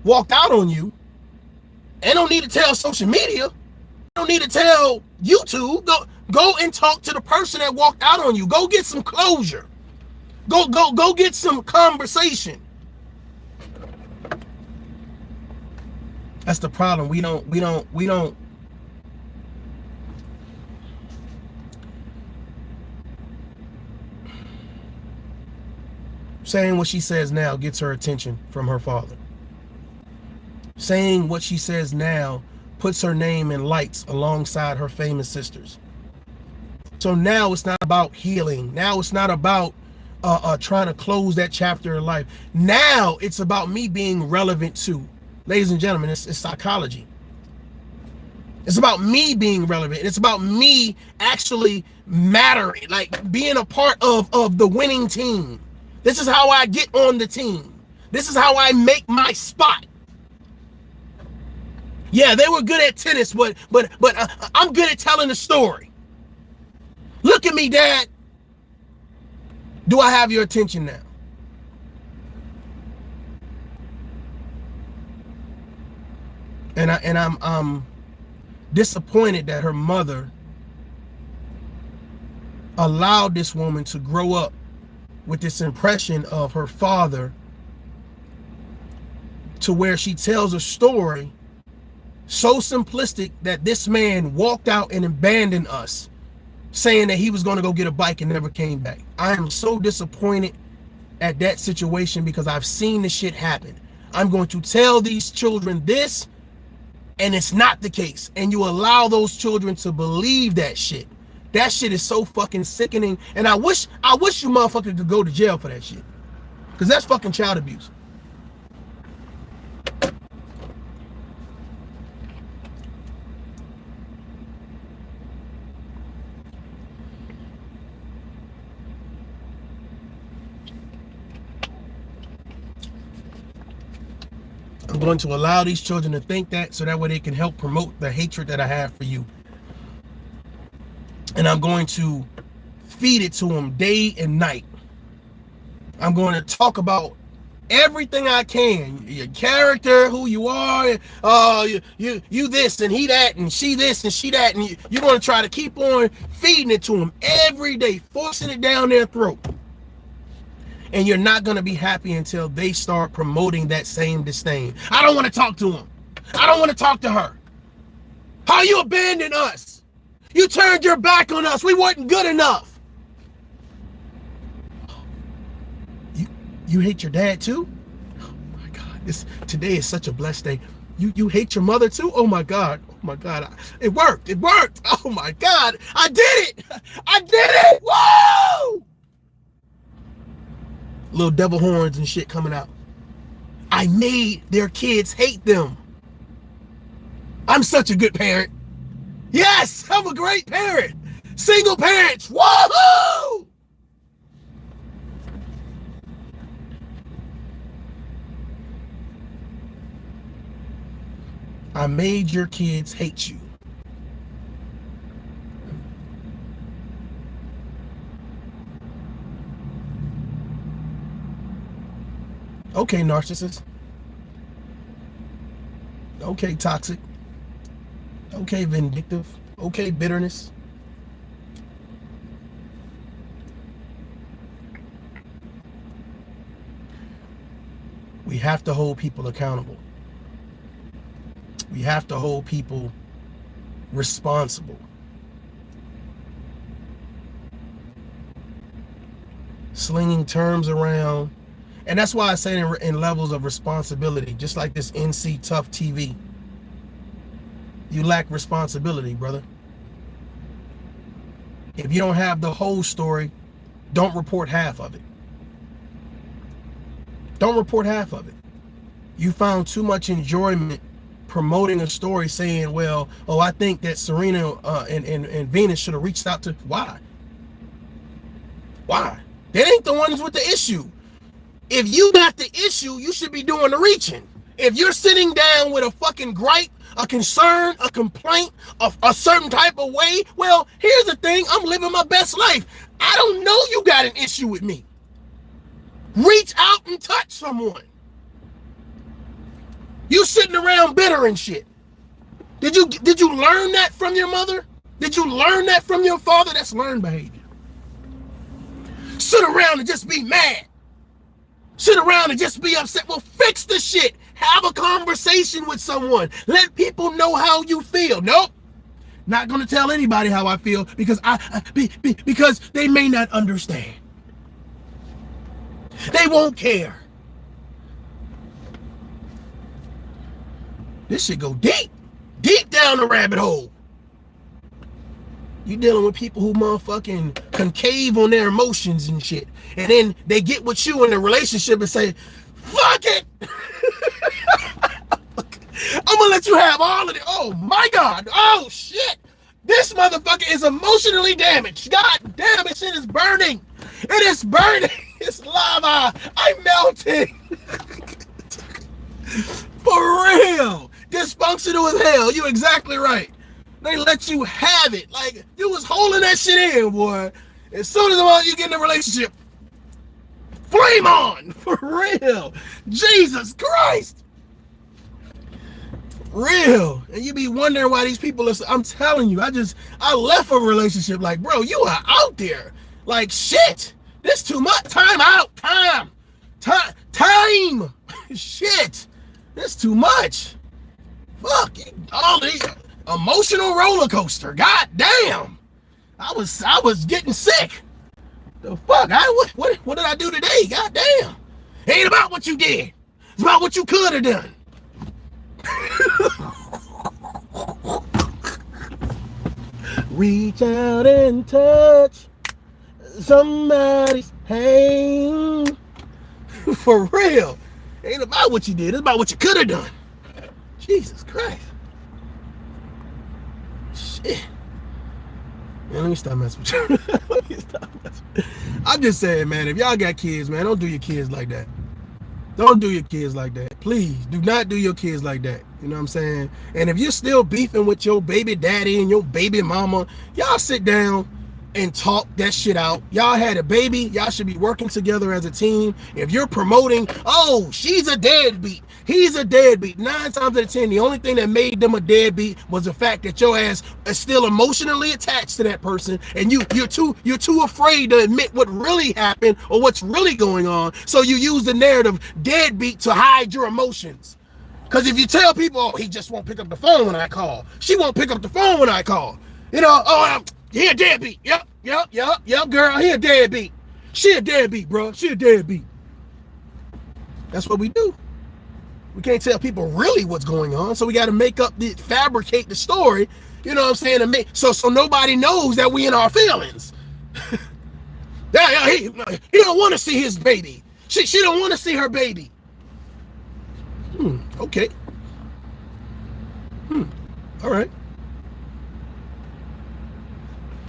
S2: walked out on you, and don't need to tell social media, don't need to tell YouTube, go and talk to the person that walked out on you. Go get some closure. Go get some conversation. That's the problem. We don't saying what she says now gets her attention from her father. Saying what she says now puts her name in lights alongside her famous sisters. So now it's not about healing. Now it's not about trying to close that chapter of life. Now it's about me being relevant too. Ladies and gentlemen, it's psychology. It's about me being relevant. It's about me actually mattering, like being a part of the winning team. This is how I get on the team. This is how I make my spot. Yeah, they were good at tennis, but I'm good at telling the story. Look at me, Dad. Do I have your attention now? And I'm disappointed that her mother allowed this woman to grow up with this impression of her father, to where she tells a story so simplistic that this man walked out and abandoned us, saying that he was going to go get a bike and never came back. I am so disappointed at that situation because I've seen this shit happen. I'm going to tell these children this, and it's not the case. And you allow those children to believe that shit. That shit is so fucking sickening. And I wish you motherfuckers could go to jail for that shit. Because that's fucking child abuse. I'm going to allow these children to think that, so that way they can help promote the hatred that I have for you. And I'm going to feed it to them day and night. I'm going to talk about everything I can. Your character, who you are, you this and he that, and she this and she that, and you're going to try to keep on feeding it to them every day, forcing it down their throat. And you're not going to be happy until they start promoting that same disdain. I don't want to talk to him. I don't want to talk to her. How you abandoned us? You turned your back on us. We weren't good enough. You hate your dad too? Oh my God, today is such a blessed day. You hate your mother too? Oh my God. Oh my God. It worked. It worked. Oh my God. I did it. I did it. Whoa! Little devil horns and shit coming out. I made their kids hate them. I'm such a good parent. Yes, I'm a great parent. Single parents. Woohoo! I made your kids hate you. Okay, narcissist. Okay, toxic. Okay, vindictive. Okay, bitterness. have to hold people accountable. We have to hold people responsible. Slinging terms around. And that's why I say in levels of responsibility, just like this NC Tough TV. You lack responsibility, brother. If you don't have the whole story, don't report half of it. Don't report half of it. You found too much enjoyment promoting a story saying, well, oh, I think that Serena and Venus should have reached out to. Why? Why? They ain't the ones with the issue. If you got the issue, you should be doing the reaching. If you're sitting down with a fucking gripe, a concern, a complaint, a certain type of way, well, here's the thing, I'm living my best life. I don't know you got an issue with me. Reach out and touch someone. You sitting around bitter and shit. Did you learn that from your mother? Did you learn that from your father? That's learned behavior. Sit around and just be mad. Sit around and just be upset. Well, fix the shit. Have a conversation with someone. Let people know how you feel. Nope. Not going to tell anybody how I feel because because they may not understand. They won't care. This shit go deep down the rabbit hole. You dealing with people who motherfucking concave on their emotions and shit. And then they get with you in a relationship and say, fuck it. I'm gonna let you have all of it. Oh my God. Oh shit. This motherfucker is emotionally damaged. God damn it, shit is burning. It is burning. It's lava. I'm melting. For real. Dysfunctional as hell. You exactly right. They let you have it. Like, you was holding that shit in, boy. As soon as you get in a relationship, flame on. For real. Jesus Christ. Real. And you be wondering why these people are, I'm telling you, I left a relationship like, bro, you are out there. Like, shit. This too much. Time out. Time. Shit. This too much. Fuck. All these. Emotional roller coaster. God damn. I was getting sick. The fuck? What did I do today? God damn. It ain't about what you did. It's about what you could have done. Reach out and touch somebody's hand. For real. It ain't about what you did. It's about what you could have done. Jesus Christ. Shit. Man, let me stop messing with you. I'm just saying, man, if y'all got kids, man, don't do your kids like that. Don't do your kids like that. Please, do not do your kids like that. You know what I'm saying? And if you're still beefing with your baby daddy and your baby mama, y'all sit down and talk that shit out. Y'all had a baby. Y'all should be working together as a team. If you're promoting, oh, she's a deadbeat, he's a deadbeat, 9 times out of 10, the only thing that made them a deadbeat was the fact that your ass is still emotionally attached to that person, and you're too afraid to admit what really happened or what's really going on. So you use the narrative deadbeat to hide your emotions. Because if you tell people, oh, he just won't pick up the phone when I call, she won't pick up the phone when I call, you know, oh, he a deadbeat. Yep, girl, he a deadbeat. She a deadbeat, bro. She a deadbeat. That's what we do. We can't tell people really what's going on, so we got to fabricate the story, you know what I'm saying, so nobody knows that we in our feelings. He don't want to see his baby. She don't want to see her baby. Okay. All right.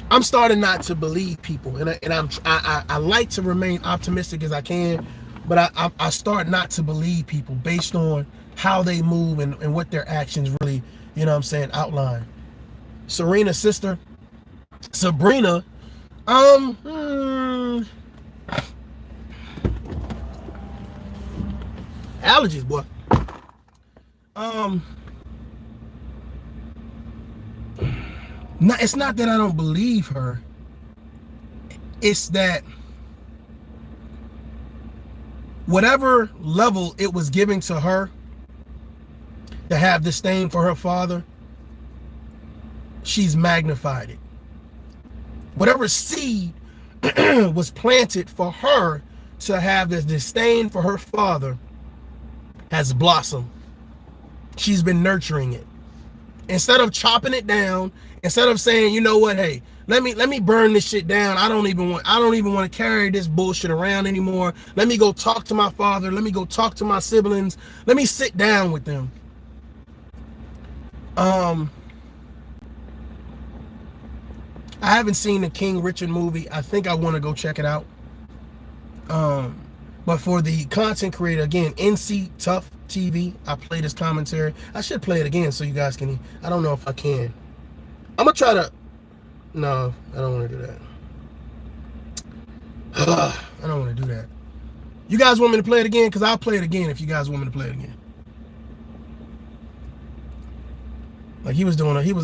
S2: I'm starting not to believe people, and I like to remain optimistic as I can, but I start not to believe people based on how they move and what their actions really, you know what I'm saying, outline. Serena's sister, Sabrina, allergies, boy. No, it's not that I don't believe her. It's that whatever level it was giving to her to have disdain for her father, she's magnified it. Whatever seed was planted for her to have this disdain for her father has blossomed. She's been nurturing it. Instead of chopping it down, instead of saying, you know what, hey, let me burn this shit down. I don't even want to carry this bullshit around anymore. Let me go talk to my father. Let me go talk to my siblings. Let me sit down with them. I haven't seen the King Richard movie. I think I want to go check it out. But for the content creator, again, NC Tough TV, I play this commentary. I should play it again so you guys can. I don't know if I can. I'm gonna try to. No, I don't want to do that. I don't want to do that. You guys want me to play it again? Because I'll play it again if you guys want me to play it again. Like he was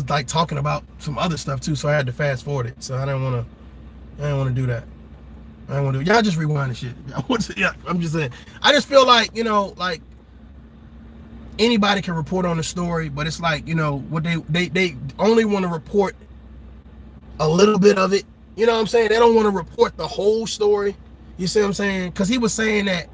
S2: like talking about some other stuff too, so I had to fast forward it. So I didn't want to do that. I don't want to do. Y'all just rewind the shit. Yeah, I'm just saying. I just feel like, you know, like anybody can report on the story, but it's like, you know, what they only want to report a little bit of it. You know what I'm saying? They don't want to report the whole story. You see what I'm saying? Because he was saying that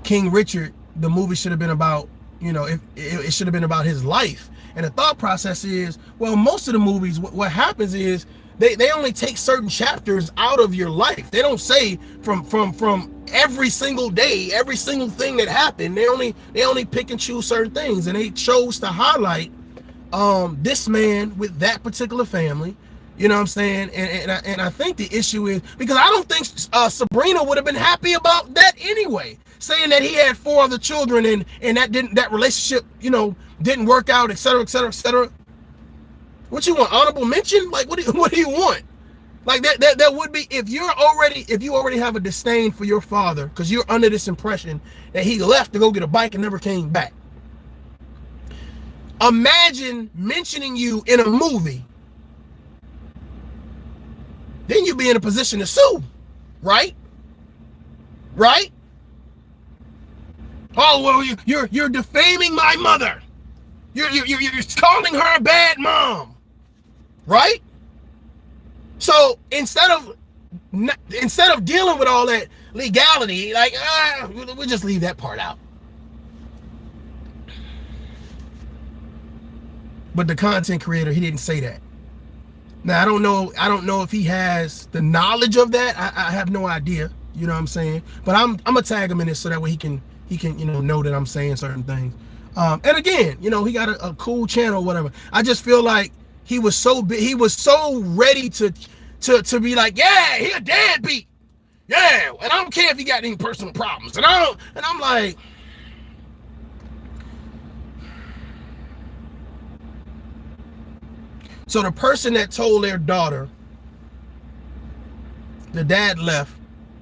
S2: King Richard, the movie should have been about, you know, it should have been about his life. And the thought process is, well, most of the movies, what happens is they only take certain chapters out of your life. They don't say from every single day, every single thing that happened. They only pick and choose certain things, and they chose to highlight this man with that particular family. You know what I'm saying? And I think the issue is because I don't think Sabrina would have been happy about that anyway. Saying that he had 4 other children and that relationship, you know, didn't work out, etc., etc., etc. What you want? Honorable mention? Like what do you want? Like that would be if you already have a disdain for your father because you're under this impression that he left to go get a bike and never came back. Imagine mentioning you in a movie. Then you'd be in a position to sue, right? Right? Oh well, you're defaming my mother. You're calling her a bad mom, right? So instead of dealing with all that legality, like we'll just leave that part out. But the content creator, he didn't say that. Now I don't know if he has the knowledge of that. I have no idea. You know what I'm saying? But I'm gonna tag him in this so that way he can you know that I'm saying certain things. And again, you know, he got a cool channel, whatever. I just feel like he was so ready to be like, yeah, he a deadbeat. Yeah, and I don't care if he got any personal problems. And I'm like, so the person that told their daughter the dad left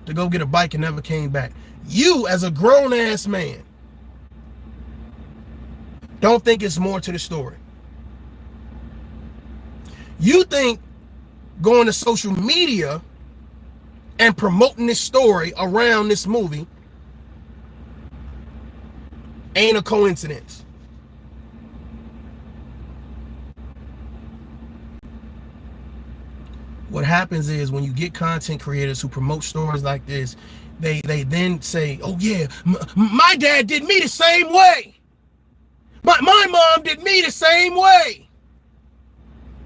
S2: to go get a bike and never came back, you as a grown-ass man don't think it's more to the story. You think going to social media and promoting this story around this movie ain't a coincidence. What happens is when you get content creators who promote stories like this, they then say, oh yeah, my dad did me the same way. My mom did me the same way.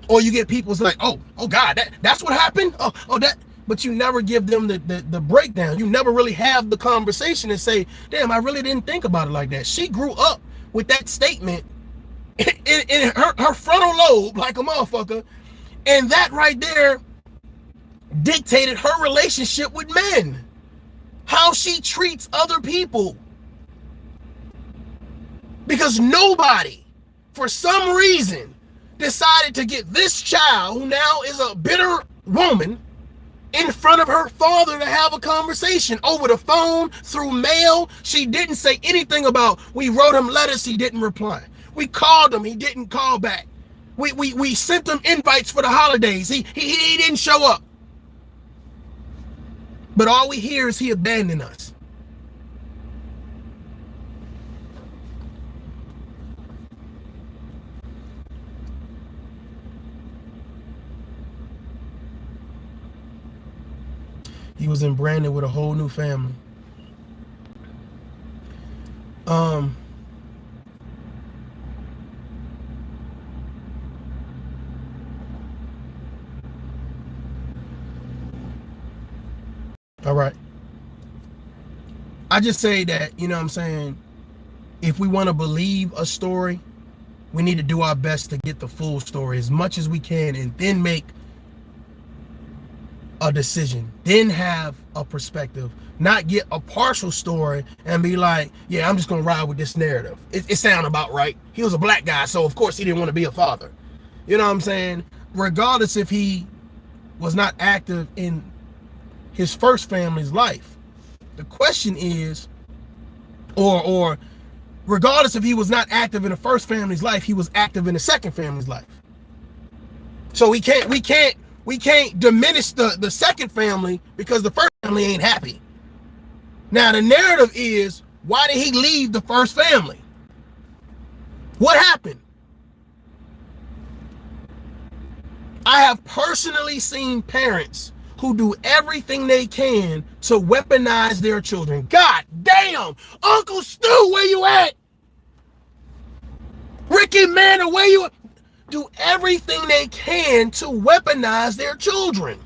S2: Or you get people's like, oh God, that's what happened? Oh that, but you never give them the breakdown. You never really have the conversation and say, damn, I really didn't think about it like that. She grew up with that statement in her frontal lobe like a motherfucker. And that right there dictated her relationship with men. How she treats other people. Because nobody, for some reason, decided to get this child, who now is a bitter woman, in front of her father to have a conversation over the phone, through mail. She didn't say anything about, we wrote him letters, he didn't reply. We called him, he didn't call back. We sent him invites for the holidays. He didn't show up. But all we hear is he abandoned us. He was in Brandon with a whole new family. All right. I just say that, you know what I'm saying, if we want to believe a story, we need to do our best to get the full story as much as we can, and then make a decision, then have a perspective, not get a partial story and be like, yeah, I'm just gonna ride with this narrative. It sounds about right. He was a black guy, so of course he didn't want to be a father. You know what I'm saying? Regardless if he was not active in his first family's life. The question is, or regardless if he was not active in the first family's life, he was active in the second family's life. So we can't diminish the second family because the first family ain't happy. Now the narrative is, why did he leave the first family? What happened? I have personally seen parents who do everything they can to weaponize their children. God damn! Uncle Stu, where you at? Ricky Manor, where you at? Do everything they can to weaponize their children.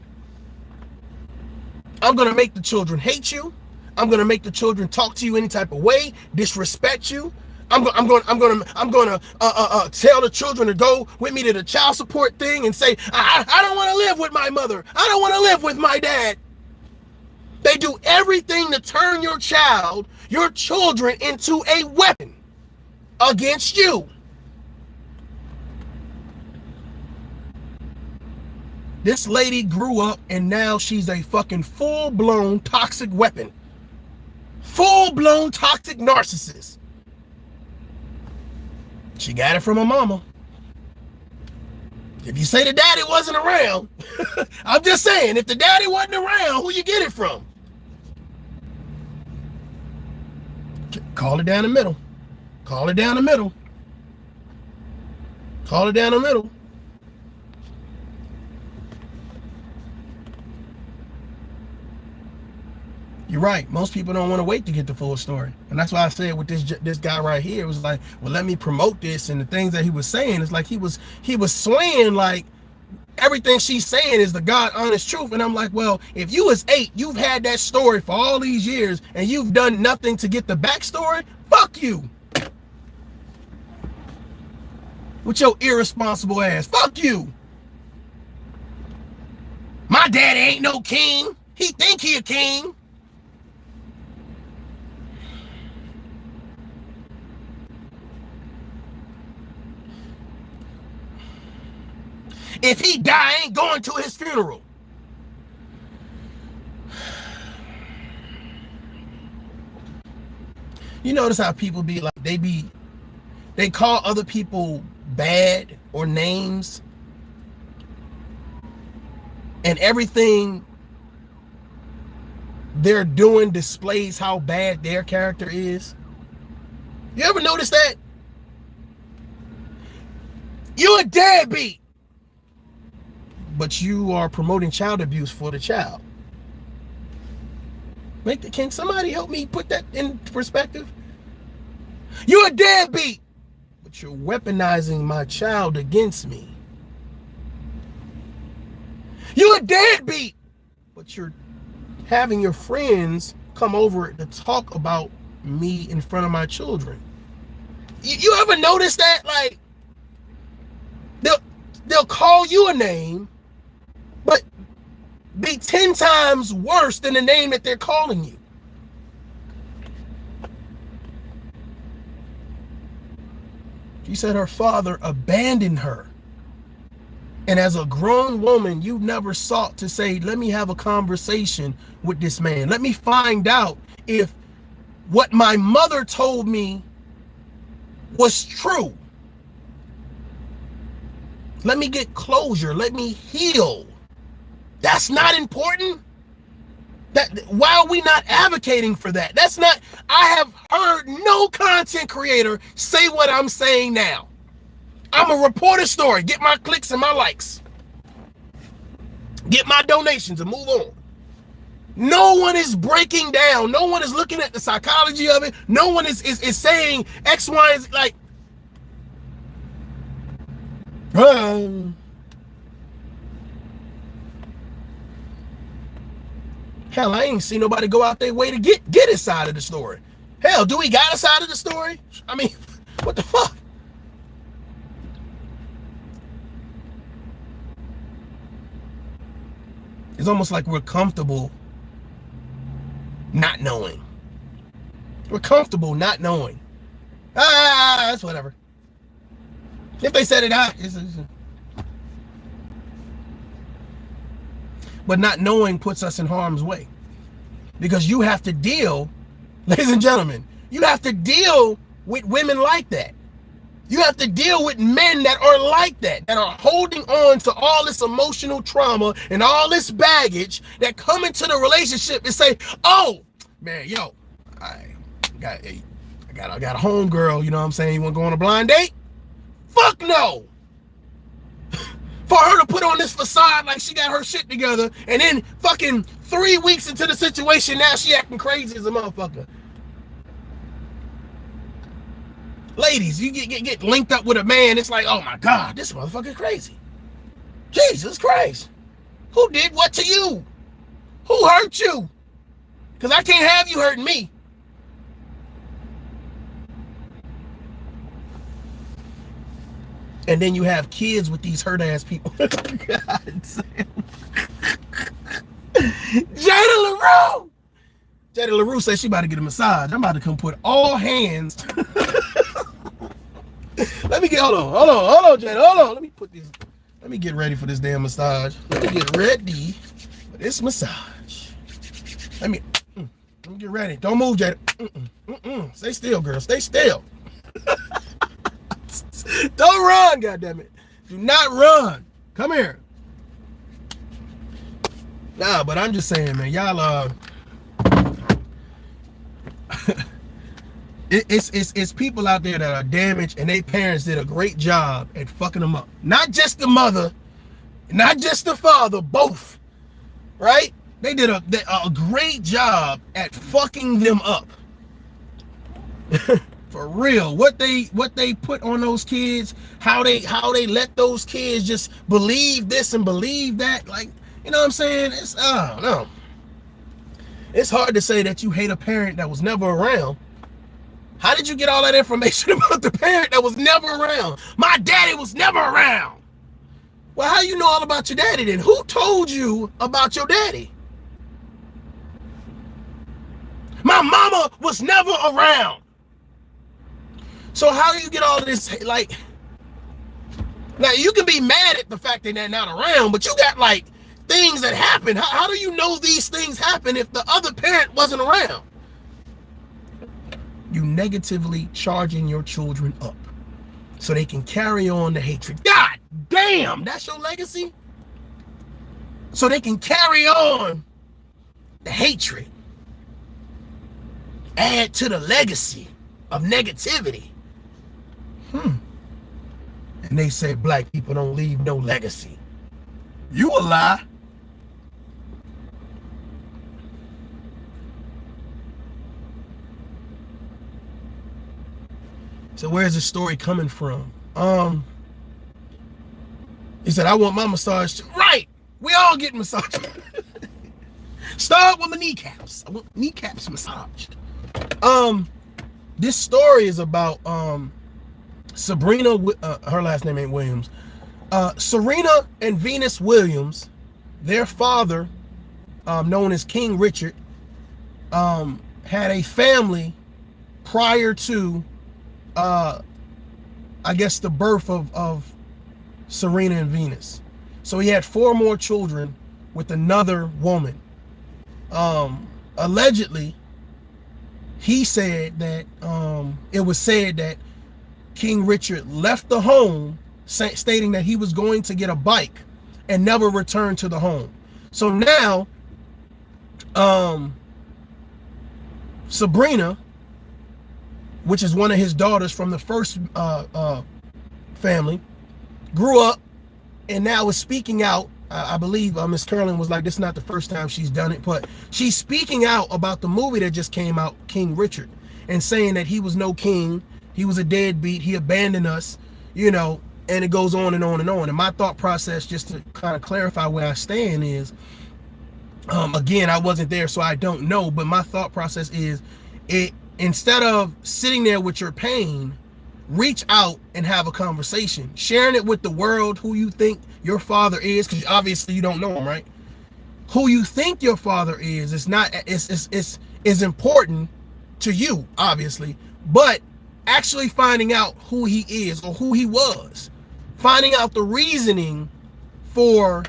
S2: I'm gonna make the children hate you. I'm gonna make the children talk to you any type of way, disrespect you. I'm gonna tell the children to go with me to the child support thing and say, I don't want to live with my mother. I don't want to live with my dad. They do everything to turn your children into a weapon against you. This lady grew up and now she's a fucking full-blown toxic weapon. Full-blown toxic narcissist. She got it from her mama. If you say the daddy wasn't around, I'm just saying, if the daddy wasn't around, who you get it from? Call it down the middle. Call it down the middle. Call it down the middle. You're right. Most people don't want to wait to get the full story. And that's why I said with this guy right here, it was like, well, let me promote this. And the things that he was saying, it's like he was swaying like everything she's saying is the God honest truth. And I'm like, well, if you was 8, you've had that story for all these years and you've done nothing to get the backstory, fuck you. With your irresponsible ass, fuck you. My daddy ain't no king. He think he a king. If he die, I ain't going to his funeral. You notice how people be like, they call other people bad or names, and everything they're doing displays how bad their character is. You ever notice that? You're a deadbeat, but you are promoting child abuse for the child. Can somebody help me put that in perspective? You're a deadbeat, but you're weaponizing my child against me. You're a deadbeat, but you're having your friends come over to talk about me in front of my children. You ever notice that? Like, they'll call you a name, but be 10 times worse than the name that they're calling you. She said her father abandoned her. And as a grown woman, you never sought to say, let me have a conversation with this man. Let me find out if what my mother told me was true. Let me get closure. Let me heal. That's not important. Why are we not advocating for that? That's not, I have heard no content creator say what I'm saying now. I'm a report a story, get my clicks and my likes, get my donations and move on. No one is breaking down. No one is looking at the psychology of it. No one is saying X, Y, and Z. Like, hell, I ain't seen nobody go out their way to get his side of the story. Hell, do we got a side of the story? I mean, what the fuck? It's almost like we're comfortable not knowing. We're comfortable not knowing. That's whatever. If they said it out, but not knowing puts us in harm's way. Because you have to deal, ladies and gentlemen, you have to deal with women like that. You have to deal with men that are like that are holding on to all this emotional trauma and all this baggage that come into the relationship and say, oh, man, yo, I got a homegirl, you know what I'm saying? You want to go on a blind date? Fuck no. For her to put on this facade like she got her shit together, and then fucking 3 weeks into the situation, now she acting crazy as a motherfucker. Ladies, you get linked up with a man, it's like, oh my God, this motherfucker crazy. Jesus Christ. Who did what to you? Who hurt you? Because I can't have you hurting me. And then you have kids with these hurt ass people. God damn. Jada LaRue. Jada LaRue says she about to get a massage. I'm about to come put all hands. Let me get, hold on, Jada, hold on. Let me get ready for this damn massage. Let me get ready for this massage. Let me get ready. Don't move, Jada. Stay still, girl. Stay still. Don't run, goddammit. Do not run. Come here. Nah, but I'm just saying, man, y'all it's people out there that are damaged, and their parents did a great job at fucking them up. Not just the mother, not just the father, both. Right? They did a great job at fucking them up. For real. What they put on those kids, how they let those kids just believe this and believe that, like, you know what I'm saying? It's, I don't know. It's hard to say that you hate a parent that was never around. How did you get all that information about the parent that was never around? My daddy was never around. Well, how you know all about your daddy then? Who told you about your daddy? My mama was never around. So how do you get all of this, like, now you can be mad at the fact that they're not around, but you got like things that happen. How do you know these things happen if the other parent wasn't around? You negatively charging your children up so they can carry on the hatred. God damn, that's your legacy? So they can carry on the hatred. Add to the legacy of negativity. And they say black people don't leave no legacy. You a lie. So where's the story coming from? He said, I want my massage too. Right. We all get massaged. Start with my kneecaps. I want kneecaps massaged. This story is about Sabrina, her last name ain't Williams. Serena and Venus Williams, their father, known as King Richard, had a family prior to, I guess, the birth of Serena and Venus. So he had 4 more children with another woman. Allegedly, he said that it was said that King Richard left the home stating that he was going to get a bike and never returned to the home. So now Sabrina, which is one of his daughters from the first family, grew up and now is speaking out I believe Miss Curlin was like, this is not the first time she's done it, but she's speaking out about the movie that just came out, King Richard, and saying that he was no king, he was a deadbeat, he abandoned us, you know, and it goes on and on and on. And my thought process, just to kind of clarify where I stand, is, again, I wasn't there, so I don't know, but my thought process is, instead of sitting there with your pain, reach out and have a conversation, sharing it with the world, who you think your father is, because obviously you don't know him, right? Who you think your father is not, is important to you, obviously, but actually finding out who he is or who he was, finding out the reasoning for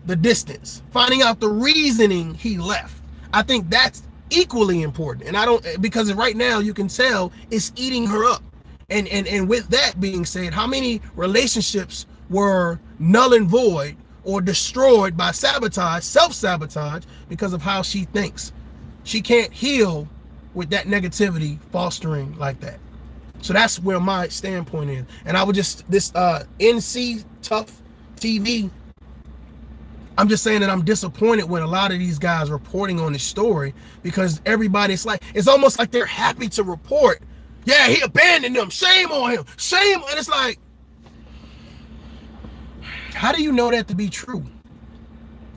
S2: the distance, finding out the reasoning he left. I think that's equally important. And I don't, because right now you can tell it's eating her up. And with that being said, how many relationships were null and void or destroyed by sabotage, self-sabotage, because of how she thinks? She can't heal with that negativity fostering like that. So that's where my standpoint is. And I would just, this NC Tough TV, I'm just saying that I'm disappointed with a lot of these guys reporting on this story, because everybody's like, it's almost like they're happy to report, yeah, he abandoned them, shame on him, shame. And it's like, how do you know that to be true?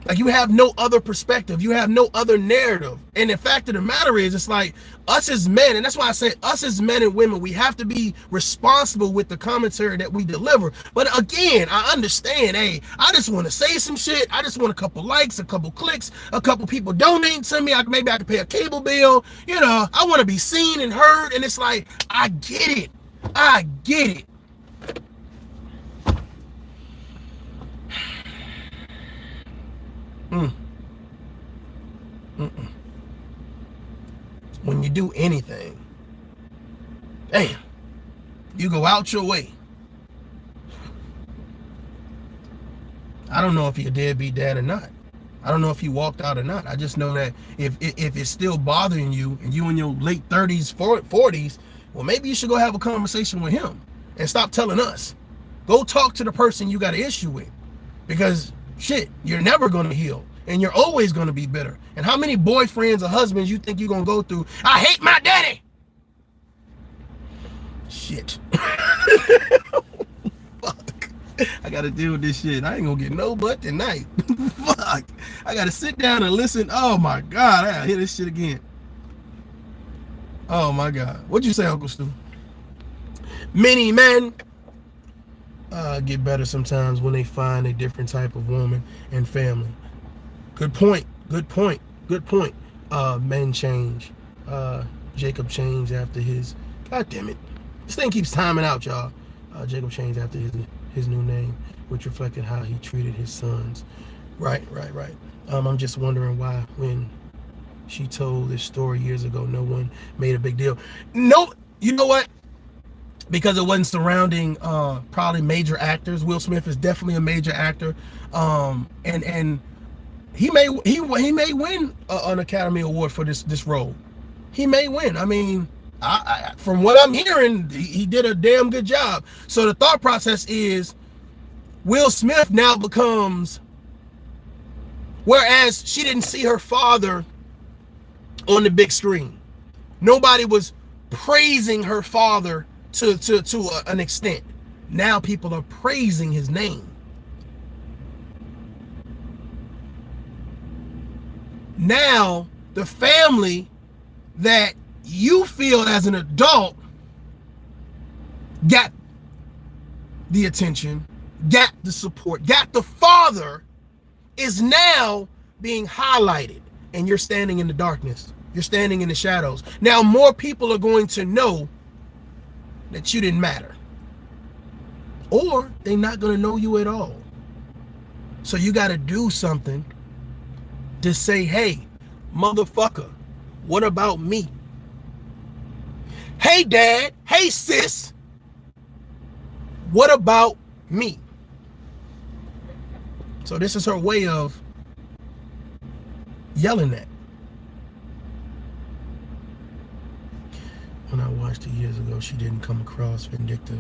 S2: Like, you have no other perspective, you have no other narrative. And the fact of the matter is, it's like, us as men, and that's why I say us as men and women, we have to be responsible with the commentary that we deliver. But again, I understand, hey, I just want to say some shit, I just want a couple likes, a couple clicks, a couple people donating to me, maybe I can pay a cable bill, you know, I want to be seen and heard. And it's like, I get it, I get it. When you do anything, damn, you go out your way. I don't know if you're a deadbeat dad or not. I don't know if he walked out or not. I just know that if it's still bothering you, and you in your late 30s, 40s, well, maybe you should go have a conversation with him and stop telling us. Go talk to the person you got an issue with, because shit, you're never going to heal. And you're always going to be bitter. And how many boyfriends or husbands you think you're going to go through? I hate my daddy. Shit. Fuck. I got to deal with this shit. I ain't going to get no butt tonight. Fuck. I got to sit down and listen. Oh my God. I got to hear this shit again. Oh my God. What'd you say, Uncle Stu? Many men get better sometimes when they find a different type of woman and family. Good point. Good point. Good point. Men change. Jacob changed after his. God damn it! This thing keeps timing out, y'all. Jacob changed after his new name, which reflected how he treated his sons. Right. I'm just wondering why, when she told this story years ago, no one made a big deal. No, you know what? Because it wasn't surrounding probably major actors. Will Smith is definitely a major actor, and he may win an Academy Award for this role. He may win. I mean, I from what I'm hearing, he did a damn good job. So the thought process is, Will Smith now becomes, whereas she didn't see her father on the big screen, nobody was praising her father to an extent. Now people are praising his name. Now the family that you feel as an adult got the attention, got the support, got the father, is now being highlighted, and you're standing in the darkness. You're standing in the shadows. Now more people are going to know that you didn't matter, or they're not going to know you at all. So you got to do something to say, hey, motherfucker, what about me? Hey, dad, hey, sis, what about me? So this is her way of yelling that. When I watched it years ago, she didn't come across vindictive.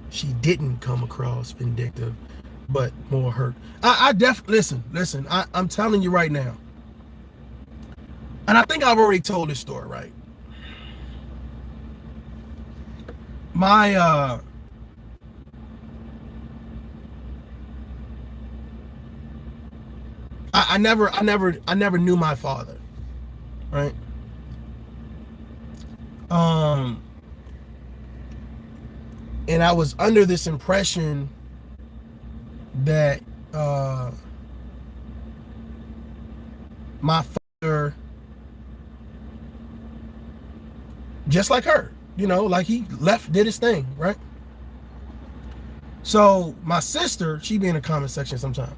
S2: She didn't come across vindictive. but more hurt. I definitely listen. I'm telling you right now, and I think I've already told this story, right? My I never knew my father, right? And I was under this impression that my father, just like her, you know, like he left, did his thing, right? So my sister, she be in the comment section sometime,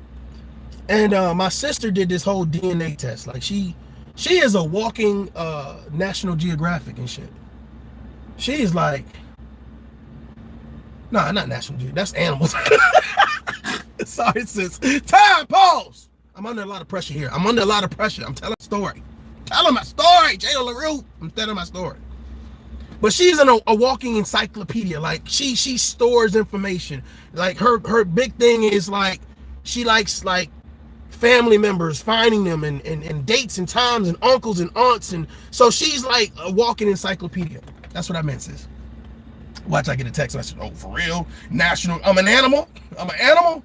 S2: and my sister did this whole DNA test. Like she is a walking National Geographic and shit. She is like, nah, not National Geographic, that's animals. Sorry, sis. Time, pause. I'm under a lot of pressure here. I'm under a lot of pressure. I'm telling a story. Telling my story, Jada LaRue. I'm telling my story. But she's a walking encyclopedia. Like she stores information. Like her big thing is like she likes like family members, finding them and dates and times and uncles and aunts, and so she's like a walking encyclopedia. That's what I meant, sis. Watch, I get a text message. Oh, for real? National? I'm an animal? I'm an animal?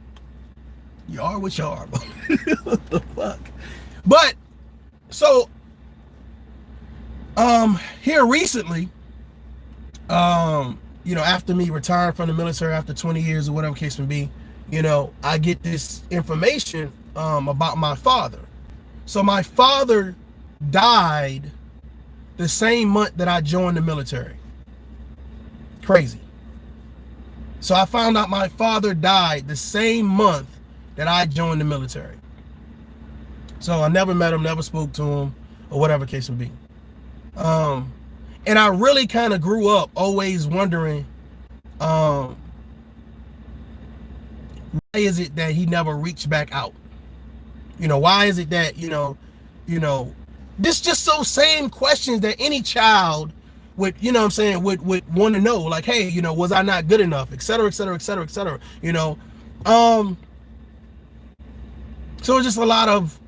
S2: You are what you are. What the fuck? But so here recently, you know, after me retiring from the military after 20 years or whatever case may be, you know, I get this information about my father. So my father died the same month that I joined the military. Crazy. So I found out my father died the same month that I joined the military. So I never met him, never spoke to him, or whatever case may be. And I really kind of grew up always wondering, why is it that he never reached back out? You know, why is it that, you know, this just those same questions that any child would, you know what I'm saying, would want to know, like, hey, you know, was I not good enough, et cetera, et cetera, et cetera, et cetera, you know. So it's just a lot of,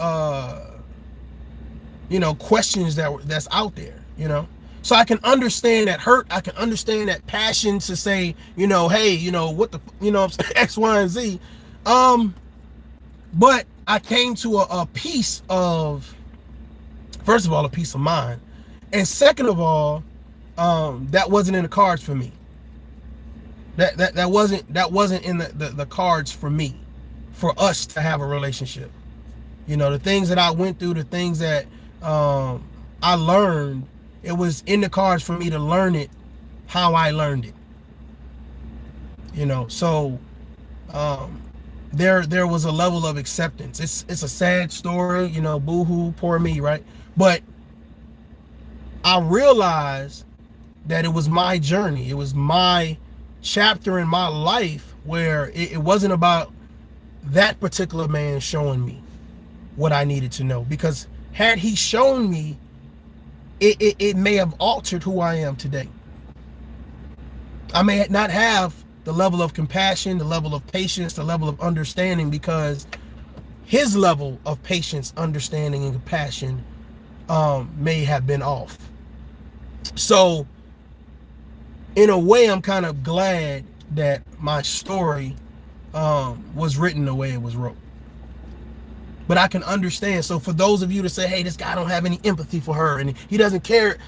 S2: you know, questions that's out there, you know. So I can understand that hurt. I can understand that passion to say, you know, hey, you know, what the, you know, X, Y, and Z. But I came to a piece of, first of all, a peace of mind. And second of all, that wasn't in the cards for me. That wasn't in the cards for me, for us to have a relationship. You know, the things that I went through, the things that I learned, it was in the cards for me to learn it how I learned it. You know, so there was a level of acceptance. It's a sad story, you know, boo-hoo, poor me, right? But I realized that it was my journey. It was my chapter in my life where it wasn't about that particular man showing me what I needed to know. Because had he shown me, it may have altered who I am today. I may not have the level of compassion, the level of patience, the level of understanding, because his level of patience, understanding, and compassion may have been off. So in a way, I'm kind of glad that my story was written the way it was wrote. But I can understand. So for those of you to say, hey, this guy don't have any empathy for her and he doesn't care,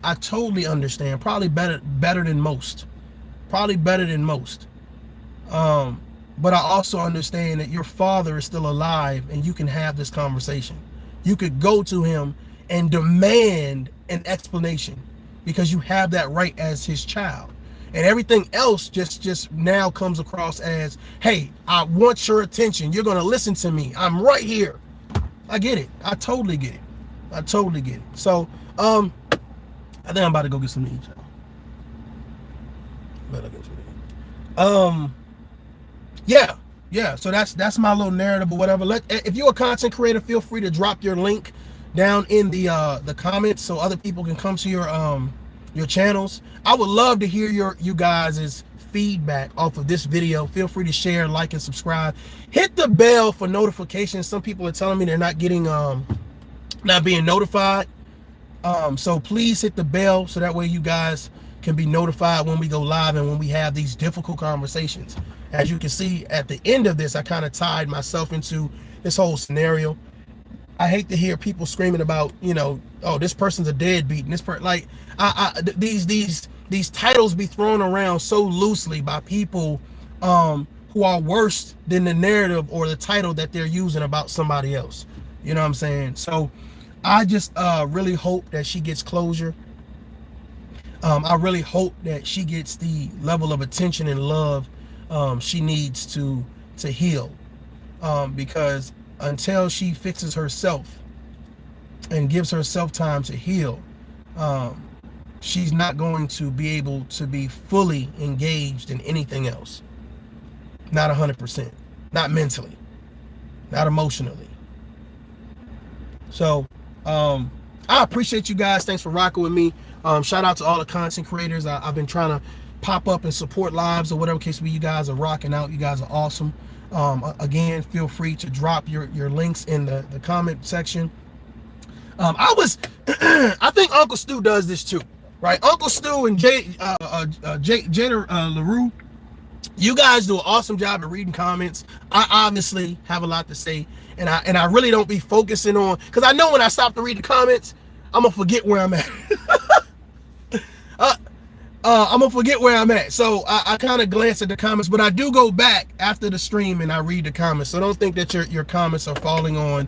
S2: I totally understand. Probably better than most. Probably better than most. But I also understand that your father is still alive and you can have this conversation. You could go to him and demand an explanation because you have that right as his child. And everything else just now comes across as, hey, I want your attention. You're going to listen to me. I'm right here. I get it. I totally get it. I totally get it. So, I think I'm about to go get some meat. Yeah. So that's my little narrative or whatever. If you're a content creator, feel free to drop your link down in the comments so other people can come to your channels. I would love to hear you guys' feedback off of this video. Feel free to share, like, and subscribe. Hit the bell for notifications. Some people are telling me they're not getting not being notified. So please hit the bell so that way you guys can be notified when we go live and when we have these difficult conversations. As you can see at the end of this, I kind of tied myself into this whole scenario. I hate to hear people screaming about, you know, oh, this person's a deadbeat, and this person, like, these titles be thrown around so loosely by people who are worse than the narrative or the title that they're using about somebody else. You know what I'm saying? So I just really hope that she gets closure. I really hope that she gets the level of attention and love she needs to heal, because until she fixes herself and gives herself time to heal, she's not going to be able to be fully engaged in anything else. Not 100%, not mentally, not emotionally. So I appreciate you guys. Thanks for rocking with me. Shout out to all the content creators. I've been trying to pop up and support lives or whatever case be. You guys are rocking out. You guys are awesome. Again, feel free to drop your links in the comment section. I think Uncle Stu does this too, right? Uncle Stu and Jenner LaRue, you guys do an awesome job of reading comments. I obviously have a lot to say, and I really don't be focusing on, because I know when I stop to read the comments, I'm gonna forget where I'm at. I'm gonna forget where I'm at. So I kind of glance at the comments, but I do go back after the stream and I read the comments. So don't think that your comments are falling on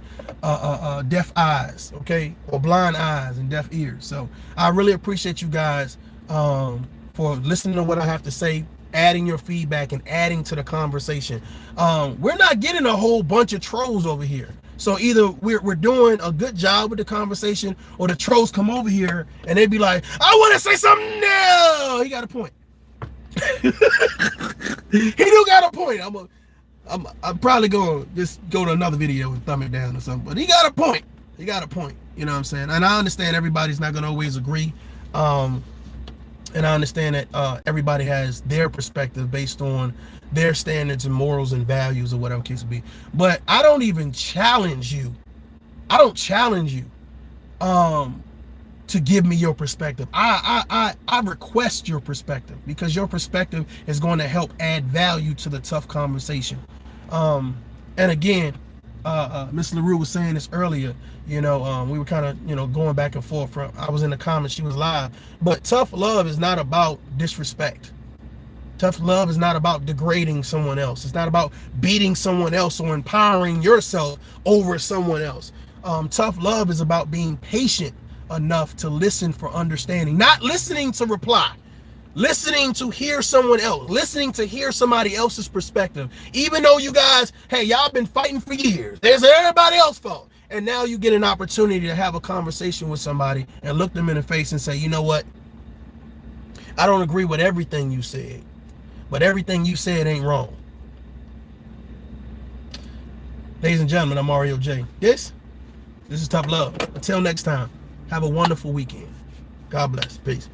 S2: deaf eyes, okay, or blind eyes and deaf ears. So I really appreciate you guys for listening to what I have to say, adding your feedback and adding to the conversation. We're not getting a whole bunch of trolls over here. So either we're doing a good job with the conversation, or the trolls come over here and they be like, I want to say something now. He got a point. He do got a point. I'm probably going to just go to another video and thumb it down or something. But he got a point. He got a point. You know what I'm saying? And I understand everybody's not going to always agree. And I understand that everybody has their perspective based on their standards and morals and values or whatever case it be. But I don't even challenge you. I don't challenge you to give me your perspective. I request your perspective, because your perspective is going to help add value to the tough conversation. And again, Miss LaRue was saying this earlier, you know, we were kind of, you know, going back and forth. I was in the comments, she was live. But tough love is not about disrespect. Tough love is not about degrading someone else. It's not about beating someone else or empowering yourself over someone else. Tough love is about being patient enough to listen for understanding, not listening to reply. Listening to hear someone else, listening to hear somebody else's perspective. Even though you guys, hey, y'all been fighting for years. There's everybody else's fault. And now you get an opportunity to have a conversation with somebody and look them in the face and say, you know what? I don't agree with everything you said, but everything you said ain't wrong. Ladies and gentlemen, I'm Mario J. This is Tough Love. Until next time, have a wonderful weekend. God bless. Peace.